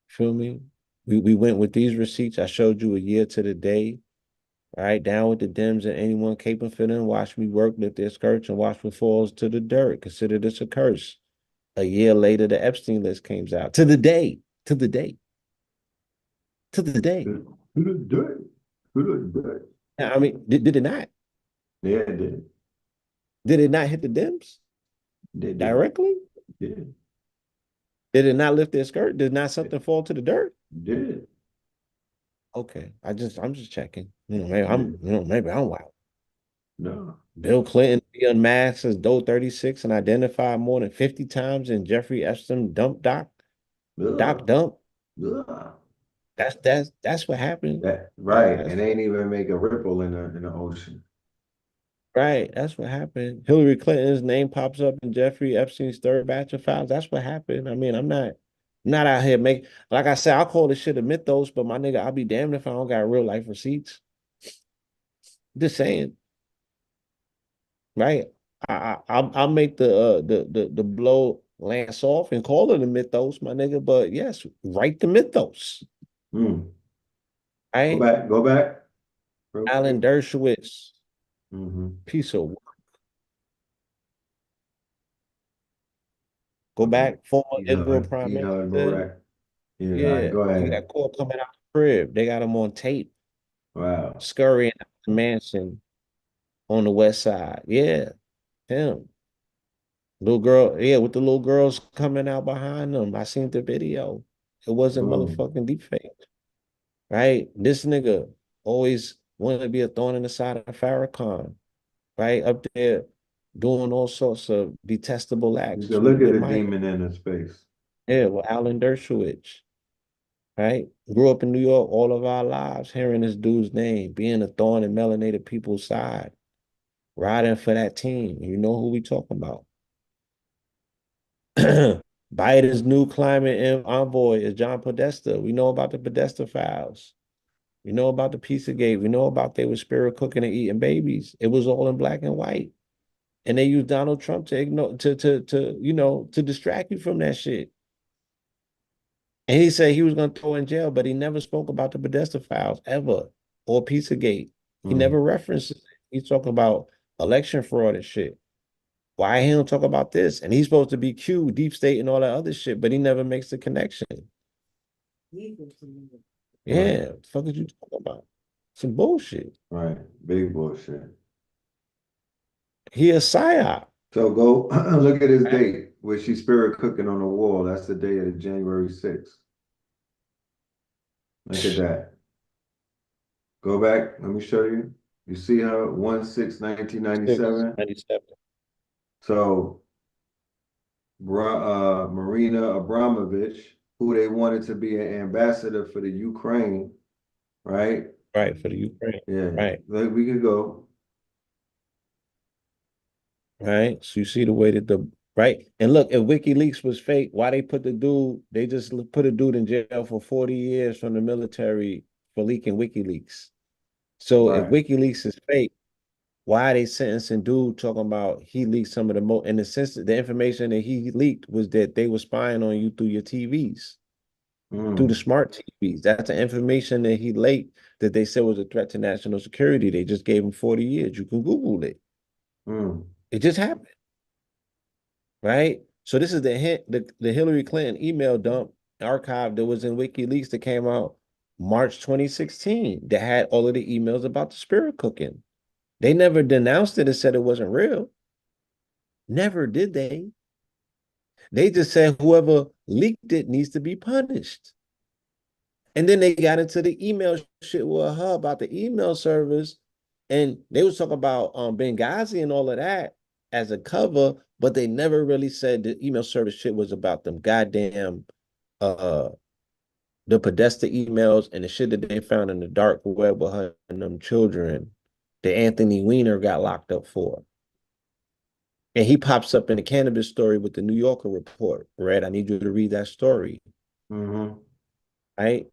Feel me? We went with these receipts. I showed you a year to the day, right? Down with the Dems and anyone caping for them. Watch me work, lift their skirts, and watch what falls to the dirt. Consider this a curse. A year later, the Epstein list came out. To the day, to the day, to the day. Who look good? Who look good? I mean, did it not? Yeah, it did. Did it not hit the Dems They did. directly? Did. Did it not lift their skirt? Did not something fall to the dirt? Did. Okay, I'm just checking. Maybe Did. maybe I'm wild. No. Bill Clinton be unmasked as Doe 36 and identified more than 50 times in Jeffrey Epstein dump doc Ugh. dump. Ugh. That's what happened. That right, That's and they ain't even make a ripple in the ocean. right. That's what happened. Hillary Clinton's name pops up in Jeffrey Epstein's third batch of files. That's what happened. I mean, I'm not out here making, like I said, I'll call this shit a mythos, but my nigga, I'll be damned if I don't got real life receipts. Just saying, right? I'll make the blow lance off and call it a mythos, my nigga. But yes, write the mythos. Hmm. Right? Go back real Alan quick. Dershowitz, Mm-hmm. piece of work. Go Go back. back, former Israel prime minister. Barak. Yeah, all right, Yeah, go he ahead. got caught coming out the crib. They got him on tape, Wow. scurrying out the mansion on the west side. Yeah, him. Little girl, yeah, with the little girls coming out behind them. I seen the video. It wasn't Boom. motherfucking deep fake, right? This nigga always wanted to be a thorn in the side of Farrakhan, right? Up there doing all sorts of detestable You acts can look at with the Mike. demon in his face. Yeah, with Alan Dershowitz, right? Grew up in New York all of our lives, hearing this dude's name, being a thorn in melanated people's side, riding for that team. You know who we talking about. Biden's new climate envoy is John Podesta. We know about the Podesta files. We know about the Pizzagate. We know about they were spirit cooking and eating babies. It was all in black and white. And they used Donald Trump to ignore to distract you from that shit. And he said he was gonna throw in jail, but he never spoke about the Podesta files ever or Pizzagate. He Hmm. never references it. He's talking about election fraud and shit. Why he don't talk about this? And he's supposed to be Q, deep state, and all that other shit, but he never makes the connection. Right. Yeah, what the fuck is you talking about? Some bullshit. Right. Big bullshit. He a psyop. So go look at his Right? date where she's spirit cooking on the wall. That's the day of January 6th. Look at that. Go back. Let me show you. You see her 1/6/1997. 97. So Marina Abramovich, who they wanted to be an ambassador for the Ukraine, right? Right, for the Ukraine. Yeah, Right, we could go. right. So you see the way that right. And look, if WikiLeaks was fake, why they just put a dude in jail for 40 years from the military for leaking WikiLeaks. So if Right. WikiLeaks is fake, why are they sentencing dude talking about he leaked some of the in the sense that the information that he leaked was that they were spying on you through your TVs, through the Mm, smart TVs. That's the information that he leaked that they said was a threat to national security. They just gave him 40 years. You can Google it. mm, It just happened, right? So this is the hint, the Hillary Clinton email dump archive that was in WikiLeaks that came out March 2016 that had all of the emails about the spirit cooking. They never denounced it and said it wasn't real. Never did they. They just said whoever leaked it needs to be punished. And then they got into the email shit with her about the email service. And they was talking about Benghazi and all of that as a cover, but they never really said the email service shit was about them goddamn uh the Podesta emails and the shit that they found in the dark web with her and them children that Anthony Weiner got locked up for. And he pops up in the cannabis story with the New Yorker report. Red, I need you to read that story. Mm-hmm. Right?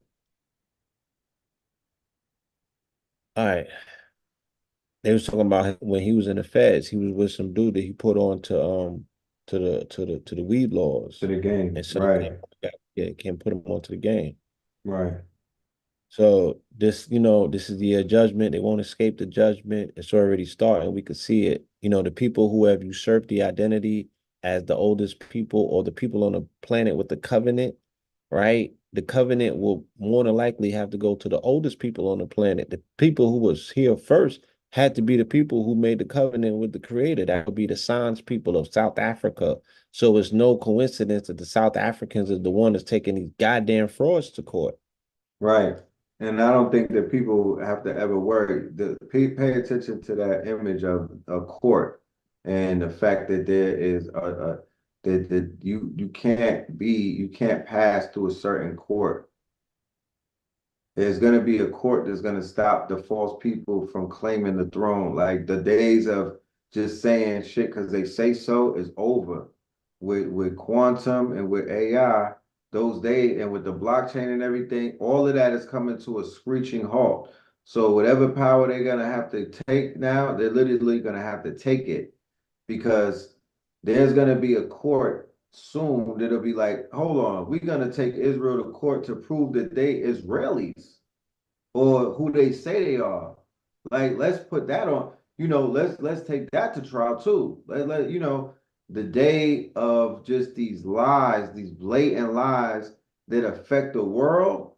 All right. They was talking about when he was in the feds, he was with some dude that he put on to the weed To laws. the game. And so Right. yeah, can't put him onto the game. Right. So this, this is the judgment. They won't escape the judgment. It's already starting. We could see it. The people who have usurped the identity as the oldest people or the people on the planet with the covenant, right? The covenant will more than likely have to go to the oldest people on the planet. The people who was here first had to be the people who made the covenant with the creator. That would be the Sans people of South Africa. So it's no coincidence that the South Africans is the one that's taking these goddamn frauds to court. Right. And I don't think that people have to ever worry. Pay attention to that image of a court and the fact that there is that you can't pass through a certain court. There's going to be a court that's going to stop the false people from claiming the throne. Like the days of just saying shit because they say so is over. With quantum and with AI, those days and with the blockchain and everything, all of that is coming to a screeching halt. So whatever power they're gonna have to take now, they're literally gonna have to take it because there's gonna be a court soon that'll be like, hold on, we're gonna take Israel to court to prove that they Israelis or who they say they are. Like, let's put that on. Let's take that to trial too. The day of just these lies, these blatant lies that affect the world,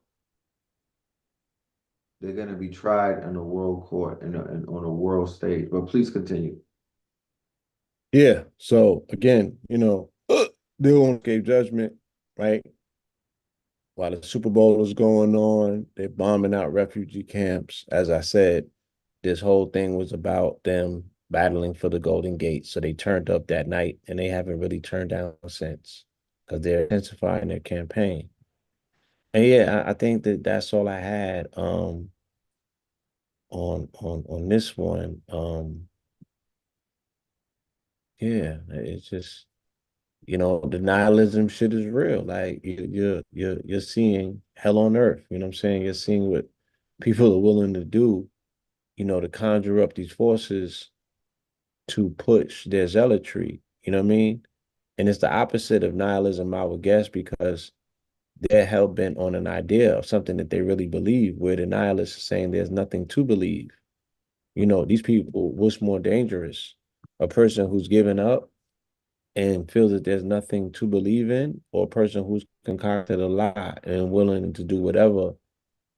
they're gonna be tried in a world court and on a world stage. But please continue. Yeah. So again, they won't give judgment, right? While the Super Bowl is going on, they're bombing out refugee camps. As I said, this whole thing was about them battling for the Golden Gate. So they turned up that night and they haven't really turned down since because they're intensifying their campaign. And yeah, I think that that's all I had on this one. Yeah, it's just the nihilism shit is real. Like you're seeing hell on earth. You know what I'm saying? You're seeing what people are willing to do, to conjure up these forces to push their zealotry. You know what I mean? And it's the opposite of nihilism, I would guess, because they're hell bent on an idea of something that they really believe, where the nihilists are saying there's nothing to believe. These people, what's more dangerous? A person who's given up and feels that there's nothing to believe in, or a person who's concocted a lie and willing to do whatever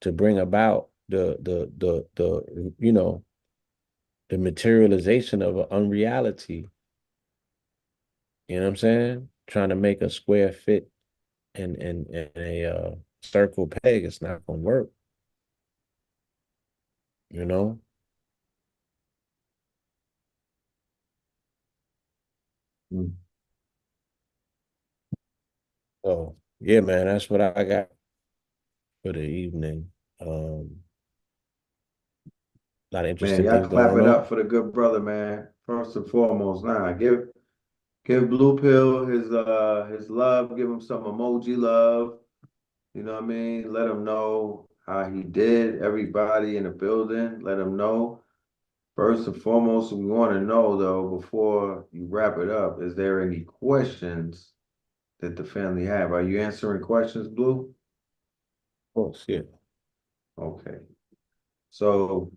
to bring about the materialization of an unreality. You know what I'm saying? Trying to make a square fit in a circle peg, it's not gonna work, you know? Mm. So yeah, man, that's what I got for the evening. A lot of Man, interesting y'all things clap going it on. up for the good brother, man. First and foremost, nah, give Blue Pill his love, give him some emoji love. You know what I mean? Let him know how he did. Everybody in the building, let him know. First and foremost, we want to know though, before you wrap it up, is there any questions that the family have? Are you answering questions, Blue? Of course, yeah. Okay. So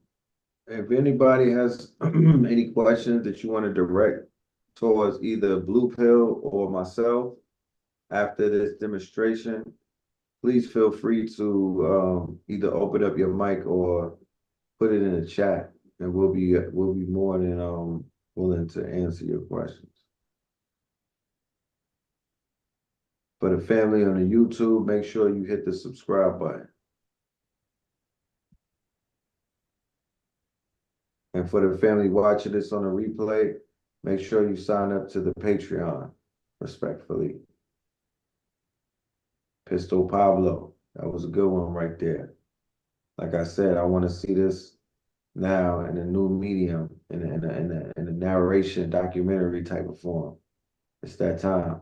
if anybody has any questions that you want to direct towards either Blue Pill or myself after this demonstration, please feel free to either open up your mic or put it in the chat, and we'll be more than willing to answer your questions. For the family on the YouTube, make sure you hit the subscribe button. And for the family watching this on a replay, make sure you sign up to the Patreon, respectfully. Pistol Pablo, that was a good one right there. Like I said, I want to see this now in a new medium, in a narration, documentary type of form. It's that time.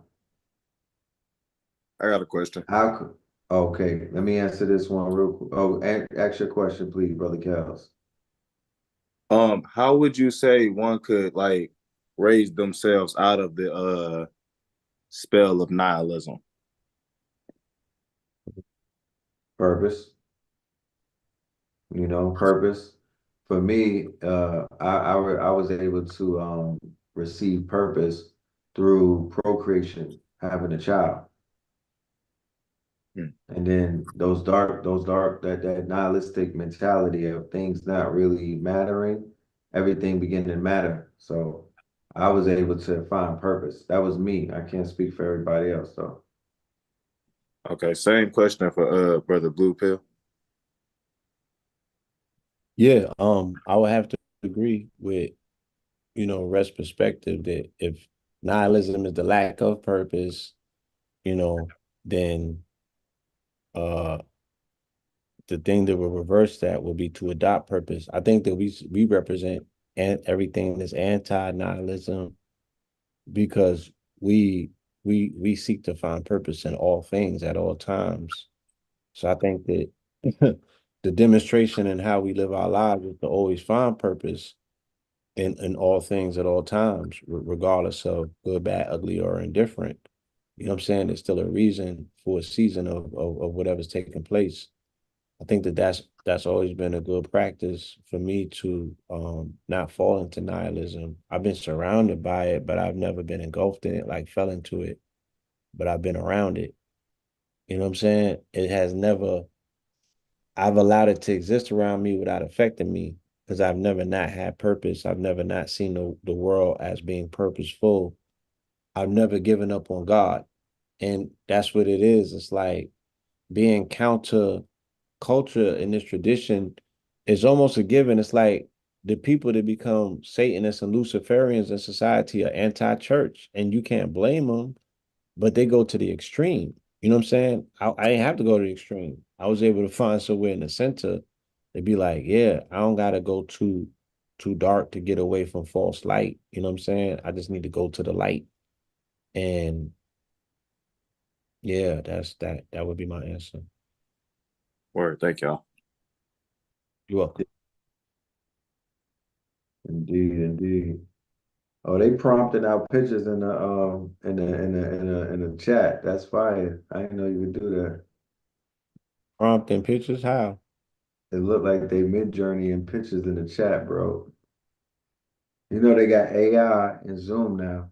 I got a question. How could, okay, let me answer this one real quick. Oh, ask your question, please, Brother Kels. How would you say one could like raise themselves out of the spell of nihilism? Purpose, purpose. For me, I was able to receive purpose through procreation, having a child. Hmm. And then that nihilistic mentality of things not really mattering, everything beginning to matter. So I was able to find purpose. That was me. I can't speak for everybody else though. Okay, same question for Brother Blue Pill. Yeah, I would have to agree with, Rest's perspective that if nihilism is the lack of purpose, then uh the thing that will reverse that will be to adopt purpose. I think that we represent and everything that's anti-nihilism because we seek to find purpose in all things at all times. So I think that the demonstration in how we live our lives is to always find purpose in all things at all times, regardless of good, bad, ugly, or indifferent. You know what I'm saying? There's still a reason for a season of whatever's taking place. I think that that's always been a good practice for me to not fall into nihilism. I've been surrounded by it, but I've never been engulfed in it, like fell into it, but I've been around it. You know what I'm saying? It has never, I've allowed it to exist around me without affecting me because I've never not had purpose. I've never not seen the world as being purposeful. I've never given up on God. And that's what it is. It's like being counter culture in this tradition is almost a given. It's like the people that become Satanists and Luciferians in society are anti-church, and you can't blame them, but they go to the extreme. You know what I'm saying? I didn't have to go to the extreme. I was able to find somewhere in the center. They'd be like, yeah, I don't gotta go too dark to get away from false light. You know what I'm saying? I just need to go to the light. And yeah, that would be my answer. Word, thank y'all. You're welcome. Indeed, indeed. Oh, they prompting out pictures in the chat. That's fire. I didn't know you could do that. Prompting pictures, how? It looked like they mid journey in pictures in the chat, bro. You know they got AI and Zoom now.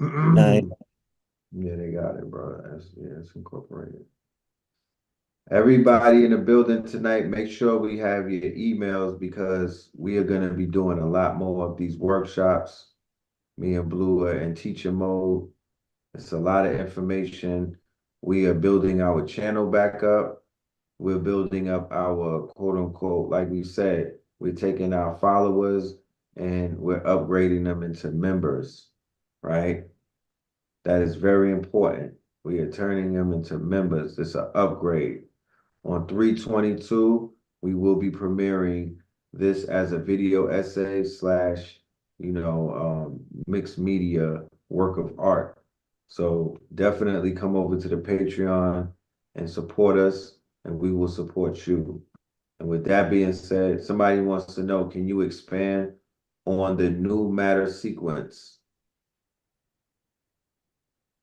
Nah, Yeah, they got it, bro. It's incorporated. Everybody in the building tonight, make sure we have your emails because we are going to be doing a lot more of these workshops. Me and Blue are in teacher mode. It's a lot of information. We are building our channel back up. We're building up our quote unquote, like we said, we're taking our followers and we're upgrading them into members, right? That is very important. We are turning them into members. It's an upgrade. On 3/22, we will be premiering this as a video essay slash, mixed media work of art. So definitely come over to the Patreon and support us, and we will support you. And with that being said, somebody wants to know, can you expand on the new matter sequence?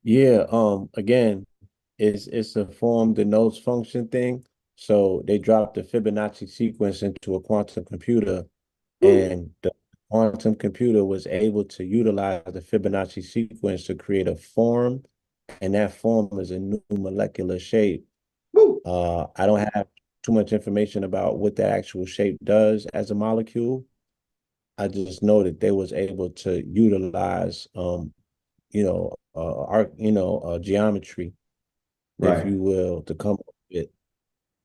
yeah, again, it's a form denotes function thing. So they dropped the Fibonacci sequence into a quantum computer, Woo. and the quantum computer was able to utilize the Fibonacci sequence to create a form, and that form is a new molecular shape. Woo. I don't have too much information about what that actual shape does as a molecule. I just know that they was able to utilize geometry, if Right. you will, to come up with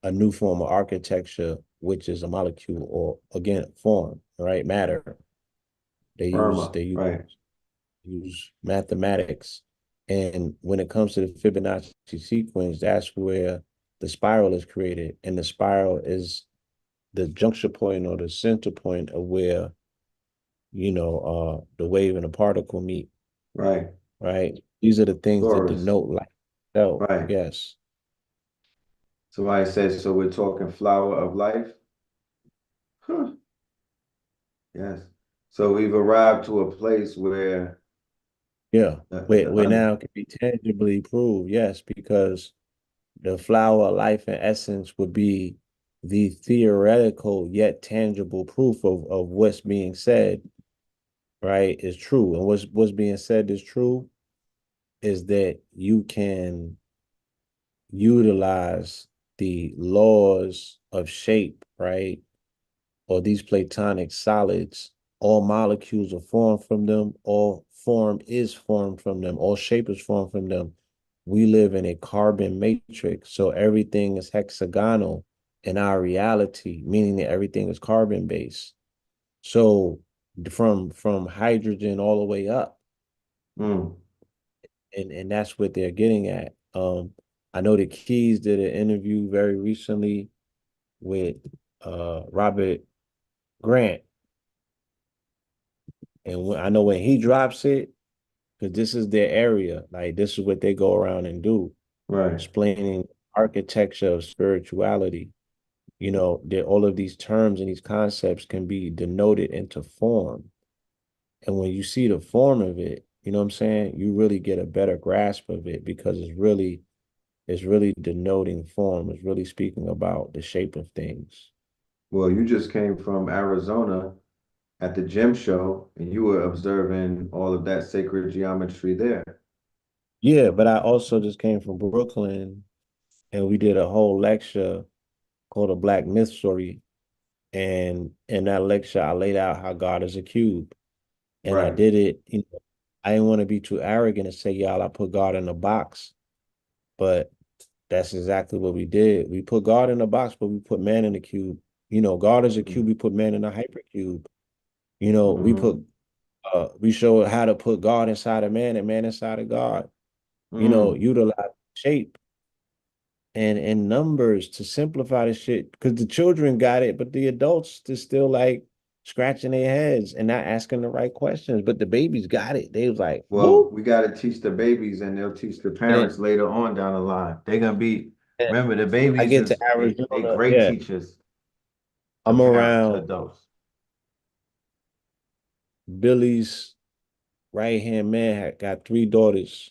a new form of architecture, which is a molecule or again form. right? Matter. They use Firma, they use, right, use mathematics. And when it comes to the Fibonacci sequence, that's where the spiral is created. And the spiral is the juncture point or the center point of where, the wave and the particle meet, right. right? These are the things that Taurus, denote life. So, right. yes. Somebody says, so we're talking flower of life? Huh. Yes. So we've arrived to a place where Yeah. the We now can be tangibly proved, yes, because the flower of life and essence would be the theoretical yet tangible proof of what's being said, right, is true. And what's being said is true is that you can utilize the laws of shape, right? Or these platonic solids, all molecules are formed from them, all form is formed from them, all shape is formed from them. We live in a carbon matrix, so everything is hexagonal in our reality, meaning that everything is carbon based. So from hydrogen all the way up, mm, and that's what they're getting at. I know the Keys did an interview very recently with Robert Grant, and I know when he drops it, because this is their area, like this is what they go around and do, right. explaining architecture of spirituality. That all of these terms and these concepts can be denoted into form. And when you see the form of it, you know what I'm saying, you really get a better grasp of it because it's really denoting form. It's really speaking about the shape of things. Well, you just came from Arizona at the gym show and you were observing all of that sacred geometry there. Yeah, but I also just came from Brooklyn and we did a whole lecture called a Black Myth Story. And in that lecture, I laid out how God is a cube. And I Right. did it, I didn't want to be too arrogant and say, y'all, I put God in a box. But that's exactly what we did. We put God in a box, but we put man in a cube. God is a cube, we put man in a hypercube. We Mm-hmm. we show how to put God inside of man and man inside of God. Mm. Utilize shape and numbers to simplify the shit. Because the children got it, but the adults is still like scratching their heads and not asking the right questions. But the babies got it. They was like, Well, boop. we got to teach the babies and they'll teach the And, parents later on down the line. They're gonna be, and remember, the I babies get to is they Arizona. great Yeah, teachers to I'm parent to around adults. Billy's right hand man got three daughters,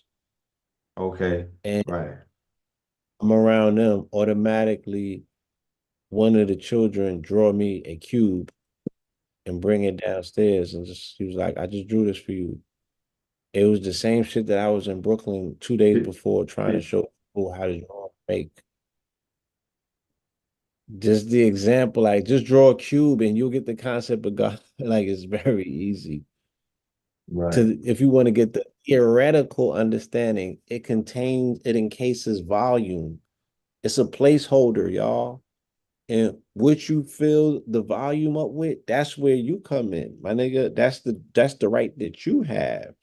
Okay, and right. I'm around them. Automatically, one of the children draw me a cube and bring it downstairs, and just he was like, "I just drew this for you." It was the same shit that I was in Brooklyn 2 days before trying to show people how to draw and make. Just the example, like just draw a cube and you'll get the concept of God. Like it's very easy. Right. To if you want to get the theoretical understanding, it encases volume. It's a placeholder, y'all. And what you fill the volume up with, that's where you come in, my nigga. That's the right that you have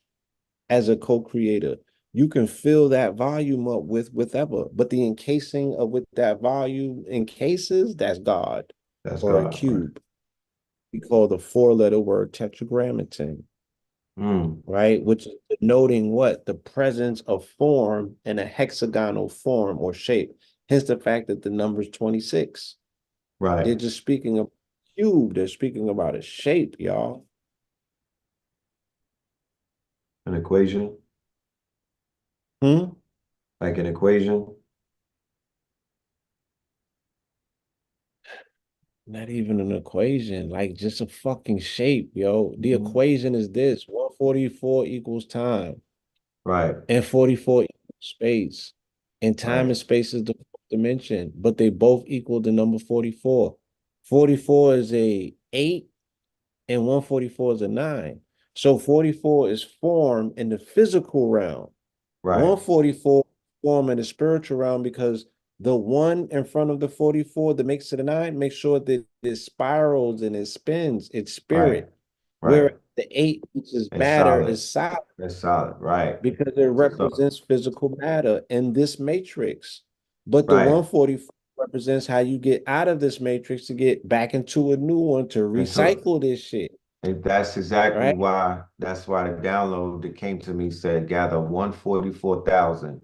as a co-creator. You can fill that volume up with whatever, but the encasing of what that volume encases, that's God That's or a God, right. cube. We call the four-letter word tetragrammaton, Mm, right? Which is denoting what? The presence of form in a hexagonal form or shape. Hence the fact that the number is 26. They're right. just speaking of cube. They're speaking about a shape, y'all. An equation, Hmm? like an equation. Not even an equation, like just a fucking shape, yo. The Mhm. equation is this: 144 equals time, Right, and 44 equals space. And time right, and space is the fourth dimension, but they both equal the number 44. 44 is a 8, and 144 is a 9. So 44 is form in the physical realm. right. 144 form in the spiritual realm because the one in front of the 44 that makes it a 9, make sure that it spirals and it spins, it's Right. spirit. Right. Where the 8, which is It's matter, solid. is solid It's solid. Right. because it So, represents physical matter in this matrix. But the right. 144 represents how you get out of this matrix to get back into a new one to And so recycle this shit, and that's exactly right? why the download that came to me said gather 144,000.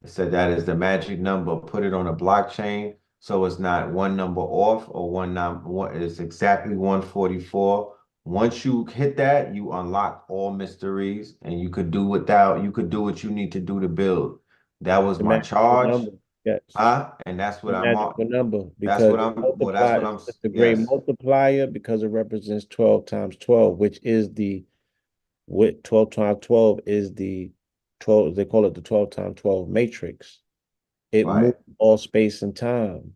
It said that is the magic number. Put it on a blockchain so it's not one number off or one number one. It's exactly 144. Once you hit that, you unlock all mysteries and you could do what you need to do to build. That was The my magical charge. number, yes. And that's what The I'm magical on. number That's because what it I'm well, that's what multiplies. I'm It's the great yes. multiplier because it represents 12 times 12, which is the with 12 times 12 is the 12. They call it the 12 times 12 matrix. It moves Right. all space and time,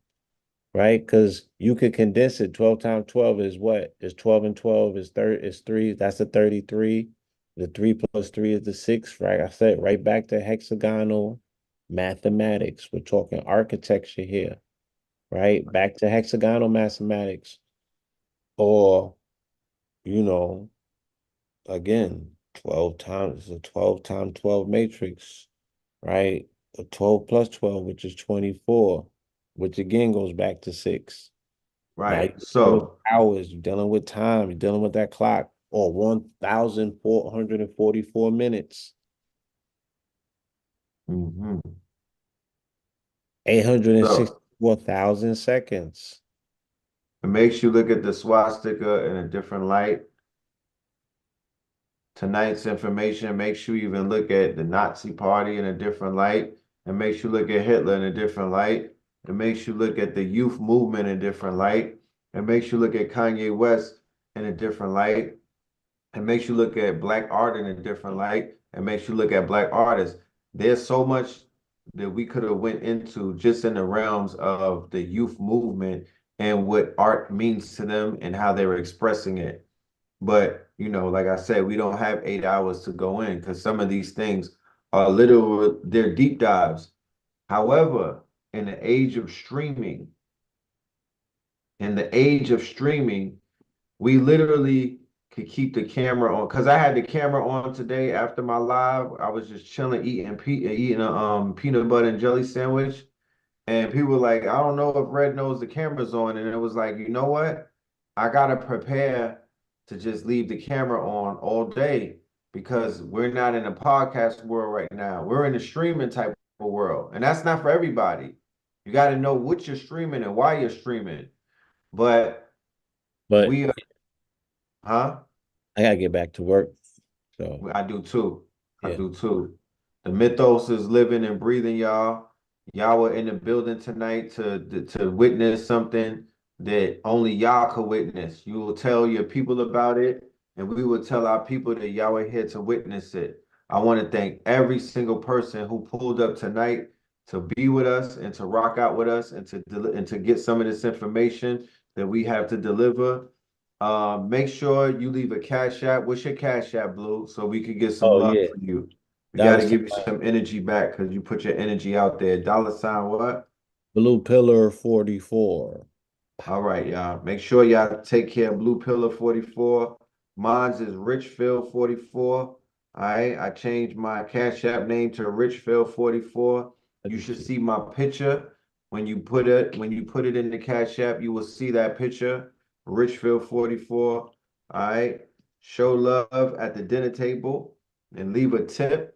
right? Because you could condense it. 12 times 12 is what? Is 12 and 12 is 30 is 3. That's a 33. The 3 plus 3 is the 6, right? I said right back to hexagonal mathematics. We're talking architecture here, right? Back to hexagonal mathematics. Or, you know, again, 12 times a 12 times 12 matrix, right? A 12 plus 12, which is 24, which again goes back to 6. Now you're Right. dealing with So hours, you're dealing with time, you're dealing with that clock, or 1,444 minutes, mhm. So 864,000 seconds. it makes you look at the swastika in a different light. Tonight's information makes you even look at the Nazi party in a different light. It makes you look at Hitler in a different light. It makes you look at the youth movement in a different light. It makes you look at Kanye West in a different light. It makes you look at black art in a different light. It makes you look at black artists. There's so much that we could have went into just in the realms of the youth movement and what art means to them and how they were expressing it. But, like I said, we don't have 8 hours to go in because some of these things are literal, they're deep dives. However, in the age of streaming, in the age of streaming, we literally could keep the camera on because I had the camera on today after my live. I was just chilling, eating a peanut butter and jelly sandwich, and people were like, "I don't know if Red knows the camera's on," and it was like, you know what? I gotta prepare to just leave the camera on all day because we're not in a podcast world right now. We're in a streaming type of world, and that's not for everybody. You got to know what you're streaming and why you're streaming. But But we, huh? I gotta get back to work. So I do too. I yeah. do too. The mythos is living and breathing, y'all. Y'all were in the building tonight to witness something that only y'all could witness. You will tell your people about it, and we will tell our people that y'all are here to witness it. I want to thank every single person who pulled up tonight to be with us and to rock out with us and to get some of this information that we have to deliver. Make sure you leave a cash app. What's your cash app, Blue? So we could get some Oh love yeah. for you. We got Dollar to sign give you some energy back because you put your energy out there. Dollar sign what? Blue Pillar 44. All right, y'all. Make sure y'all take care of Blue Pillar 44. Mine's is Richfield 44. All right. I changed my Cash App name to Richfield 44. Let You me should see. see my picture. When you put it in the Cash App, you will see that picture. Richfield 44. All right. Show love at the dinner table and leave a tip.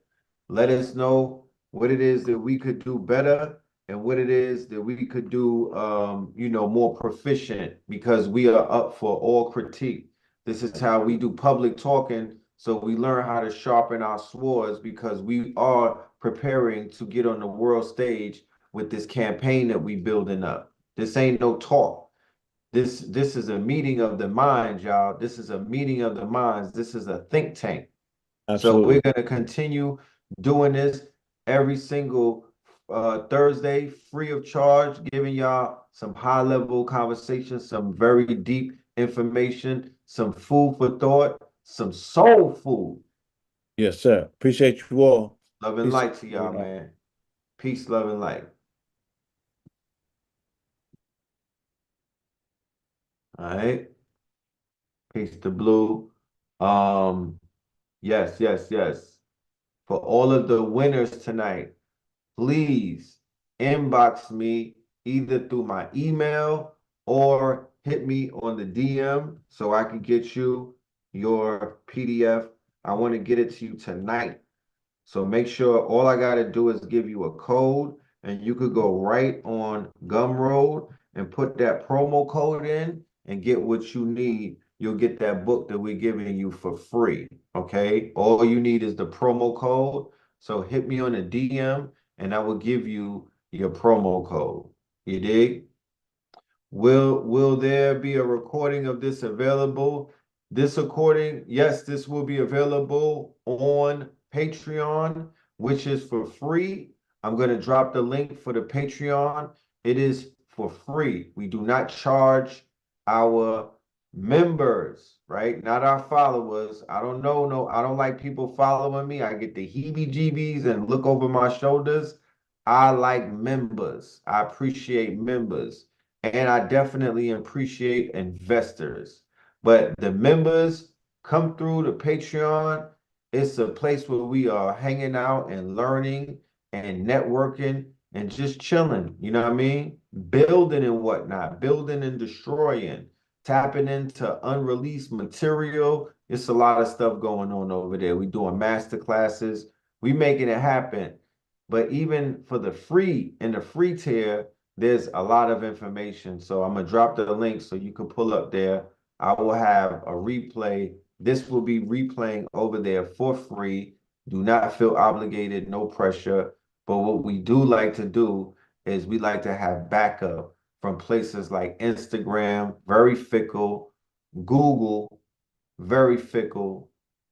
Let us know what it is that we could do better and what it is that we could do, more proficient because we are up for all critique. This is how we do public talking. So we learn how to sharpen our swords because we are preparing to get on the world stage with this campaign that we building up. This ain't no talk. This is a meeting of the minds, y'all. This is a meeting of the minds. This is a think tank. So we're Absolutely. going to continue doing this every single Thursday, free of charge, giving y'all some high level conversations, some very deep information, some food for thought, some soul food. Yes, sir. Appreciate you all. Love and Peace. light to y'all, man. Peace, love, and light. All right. Peace to Blue. Yes, yes, yes. For all of the winners tonight, please inbox me either through my email or hit me on the DM so I can get you your PDF. I want to get it to you tonight. So make sure all I got to do is give you a code and you could go right on Gumroad and put that promo code in and get what you need. You'll get that book that we're giving you for free. Okay. All you need is the promo code. So hit me on the DM and I will give you your promo code. You dig? Will there be a recording of this available? This recording, yes, this will be available on Patreon, which is for free. I'm going to drop the link for the Patreon. It is for free. We do not charge our members, right? Not our followers. I don't know, no, I don't like people following me. I get the heebie-jeebies and look over my shoulders. I like members. I appreciate members. And I definitely appreciate investors. But the members come through the Patreon. It's a place where we are hanging out and learning and networking and just chilling. You know what I mean? Building and whatnot, building and destroying, tapping into unreleased material. It's a lot of stuff going on over there. We doing master classes. We making it happen. But even for the free in the free tier, there's a lot of information. So I'm gonna drop the link so you can pull up there. I will have a replay. This will be replaying over there for free. Do not feel obligated, no pressure. But what we do like to do is we like to have backup from places like Instagram, very fickle, Google, very fickle,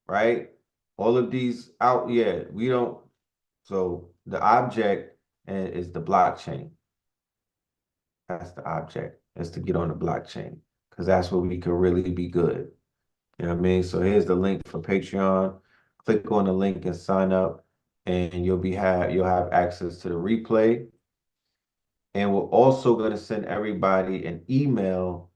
right? All of these out, yeah, we don't. So the object is the blockchain. That's the object, is to get on the blockchain because that's where we can really be good. You know what I mean? So here's the link for Patreon. Click on the link and sign up, and you'll have access to the replay. And we're also going to send everybody an email.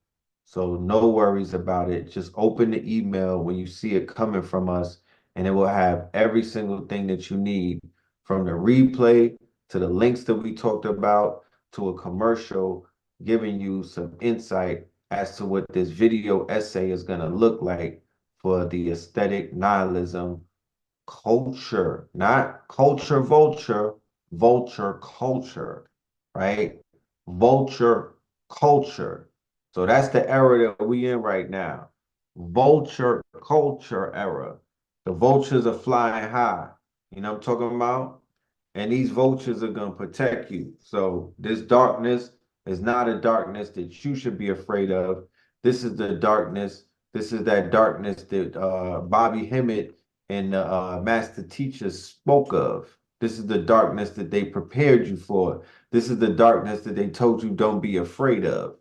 So no worries about it. Just open the email when you see it coming from us, and it will have every single thing that you need from the replay to the links that we talked about to a commercial giving you some insight as to what this video essay is going to look like for the aesthetic nihilism culture, not culture vulture, vulture culture, right? Vulture culture. So that's the era that we in right now. Vulture culture era. The vultures are flying high. You know what I'm talking about? And these vultures are going to protect you. So this darkness is not a darkness that you should be afraid of. This is the darkness. This is that darkness that Bobby Hemmett and the master teachers spoke of. This is the darkness that they prepared you for. This is the darkness that they told you don't be afraid of.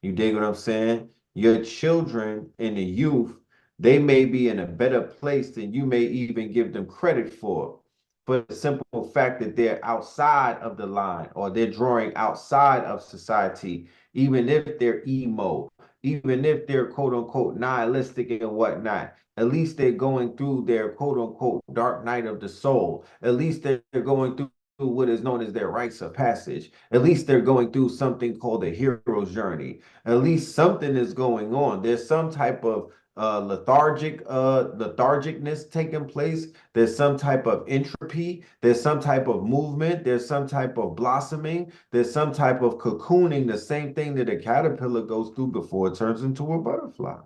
You dig what I'm saying? Your children and the youth, they may be in a better place than you may even give them credit for the simple fact that they're outside of the line or they're drawing outside of society, even if they're emo, even if they're quote unquote nihilistic and whatnot. At least they're going through their quote unquote dark night of the soul. At least they're going through what is known as their rites of passage. At least they're going through something called a hero's journey. At least something is going on. There's some type of lethargicness taking place. There's some type of entropy. There's some type of movement. There's some type of blossoming. There's some type of cocooning, the same thing that a caterpillar goes through before it turns into a butterfly.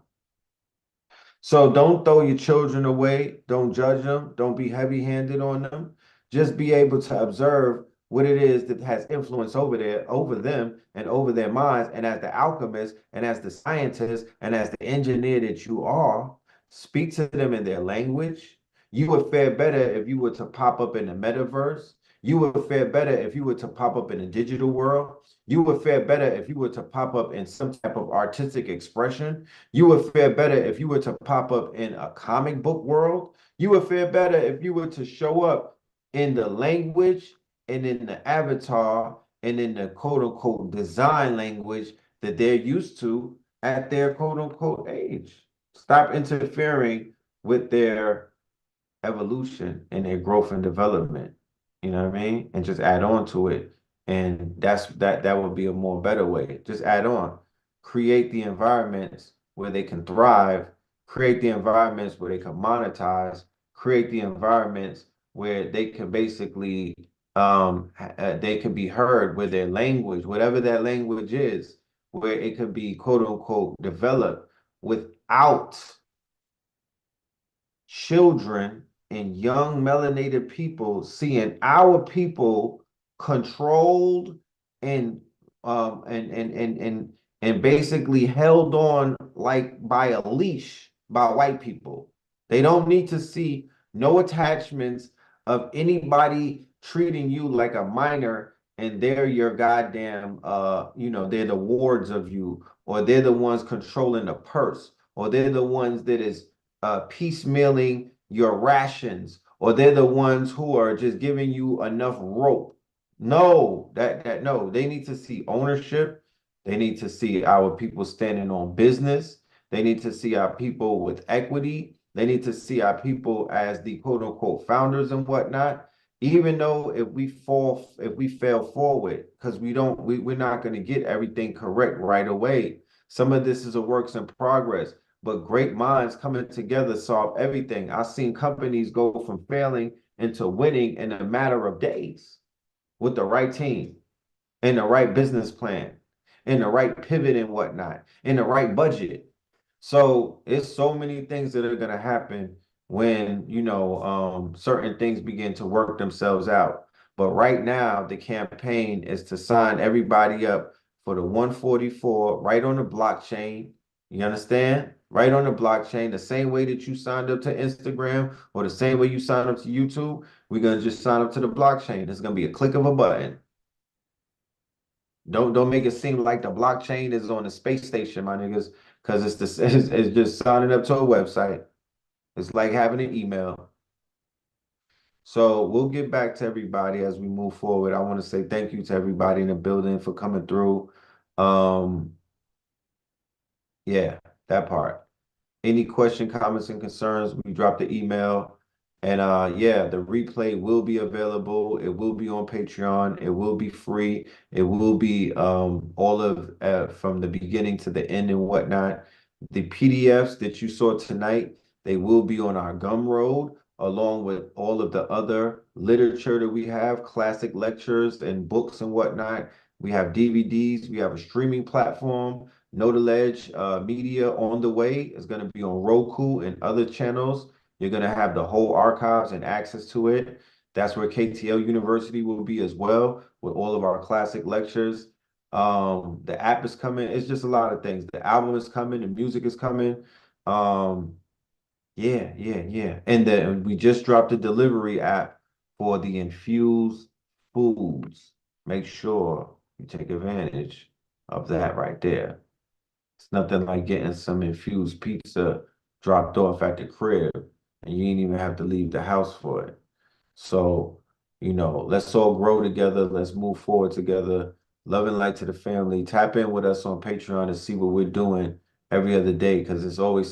So don't throw your children away. Don't judge them. Don't be heavy-handed on them. Just be able to observe what it is that has influence over them and over their minds. And as the alchemist and as the scientist and as the engineer that you are, speak to them in their language. You would fare better if you were to pop up in the metaverse. You would fare better if you were to pop up in a digital world. You would fare better if you were to pop up in some type of artistic expression. You would fare better if you were to pop up in a comic book world. You would fare better if you were to show up in the language and in the avatar and in the quote unquote design language that they're used to. at their quote unquote age. Stop interfering with their evolution and their growth and development. You know what I mean? And just add on to it. And that would be a more better way. Just add on. Create the environments where they can thrive, create the environments where they can monetize, create the environments where they can basically they can be heard with their language, whatever that language is, where it could be quote unquote developed without children and young melanated people seeing our people controlled and um and and and and and basically held on like by a leash by white people. They don't need to see no attachments of anybody treating you like a minor and they're your goddamn they're the wards of you, or they're the ones controlling the purse, or they're the ones that is piecemealing your rations, or they're the ones who are just giving you enough rope. No, no, they need to see ownership. They need to see our people standing on business. They need to see our people with equity. They need to see our people as the quote unquote founders and whatnot. Even though if we fail forward, because we're not going to get everything correct right away. Some of this is a works in progress, but great minds coming together solve everything. I've seen companies go from failing into winning in a matter of days with the right team and the right business plan and the right pivot and whatnot and the right budget. So it's so many things that are going to happen when, certain things begin to work themselves out. But right now, the campaign is to sign everybody up for the 144 right on the blockchain. You understand? Right on the blockchain, the same way that you signed up to Instagram or the same way you signed up to YouTube, we're going to just sign up to the blockchain. It's going to be a click of a button. Don't make it seem like the blockchain is on the space station, my niggas, because it's just signing up to a website. It's like having an email. So we'll get back to everybody as we move forward. I want to say thank you to everybody in the building for coming through. Um, yeah, that part. Any question, comments, and concerns, we drop the email. And yeah, the replay will be available. It will be on Patreon. It will be free. It will be all of from the beginning to the end and whatnot. The PDFs that you saw tonight, they will be on our Gumroad, along with all of the other literature that we have, classic lectures and books and whatnot. We have DVDs. We have a streaming platform. Know the Ledge media on the way is going to be on Roku and other channels. You're going to have the whole archives and access to it. That's where KTL University will be as well, with all of our classic lectures. The app is coming. It's just a lot of things. The album is coming. The music is coming. Yeah. And then we just dropped the delivery app for the infused foods. Make sure you take advantage of that right there. It's nothing like getting some infused pizza dropped off at the crib and you ain't even have to leave the house for it. So, let's all grow together. Let's move forward together. Love and light to the family. Tap in with us on Patreon to see what we're doing every other day because it's always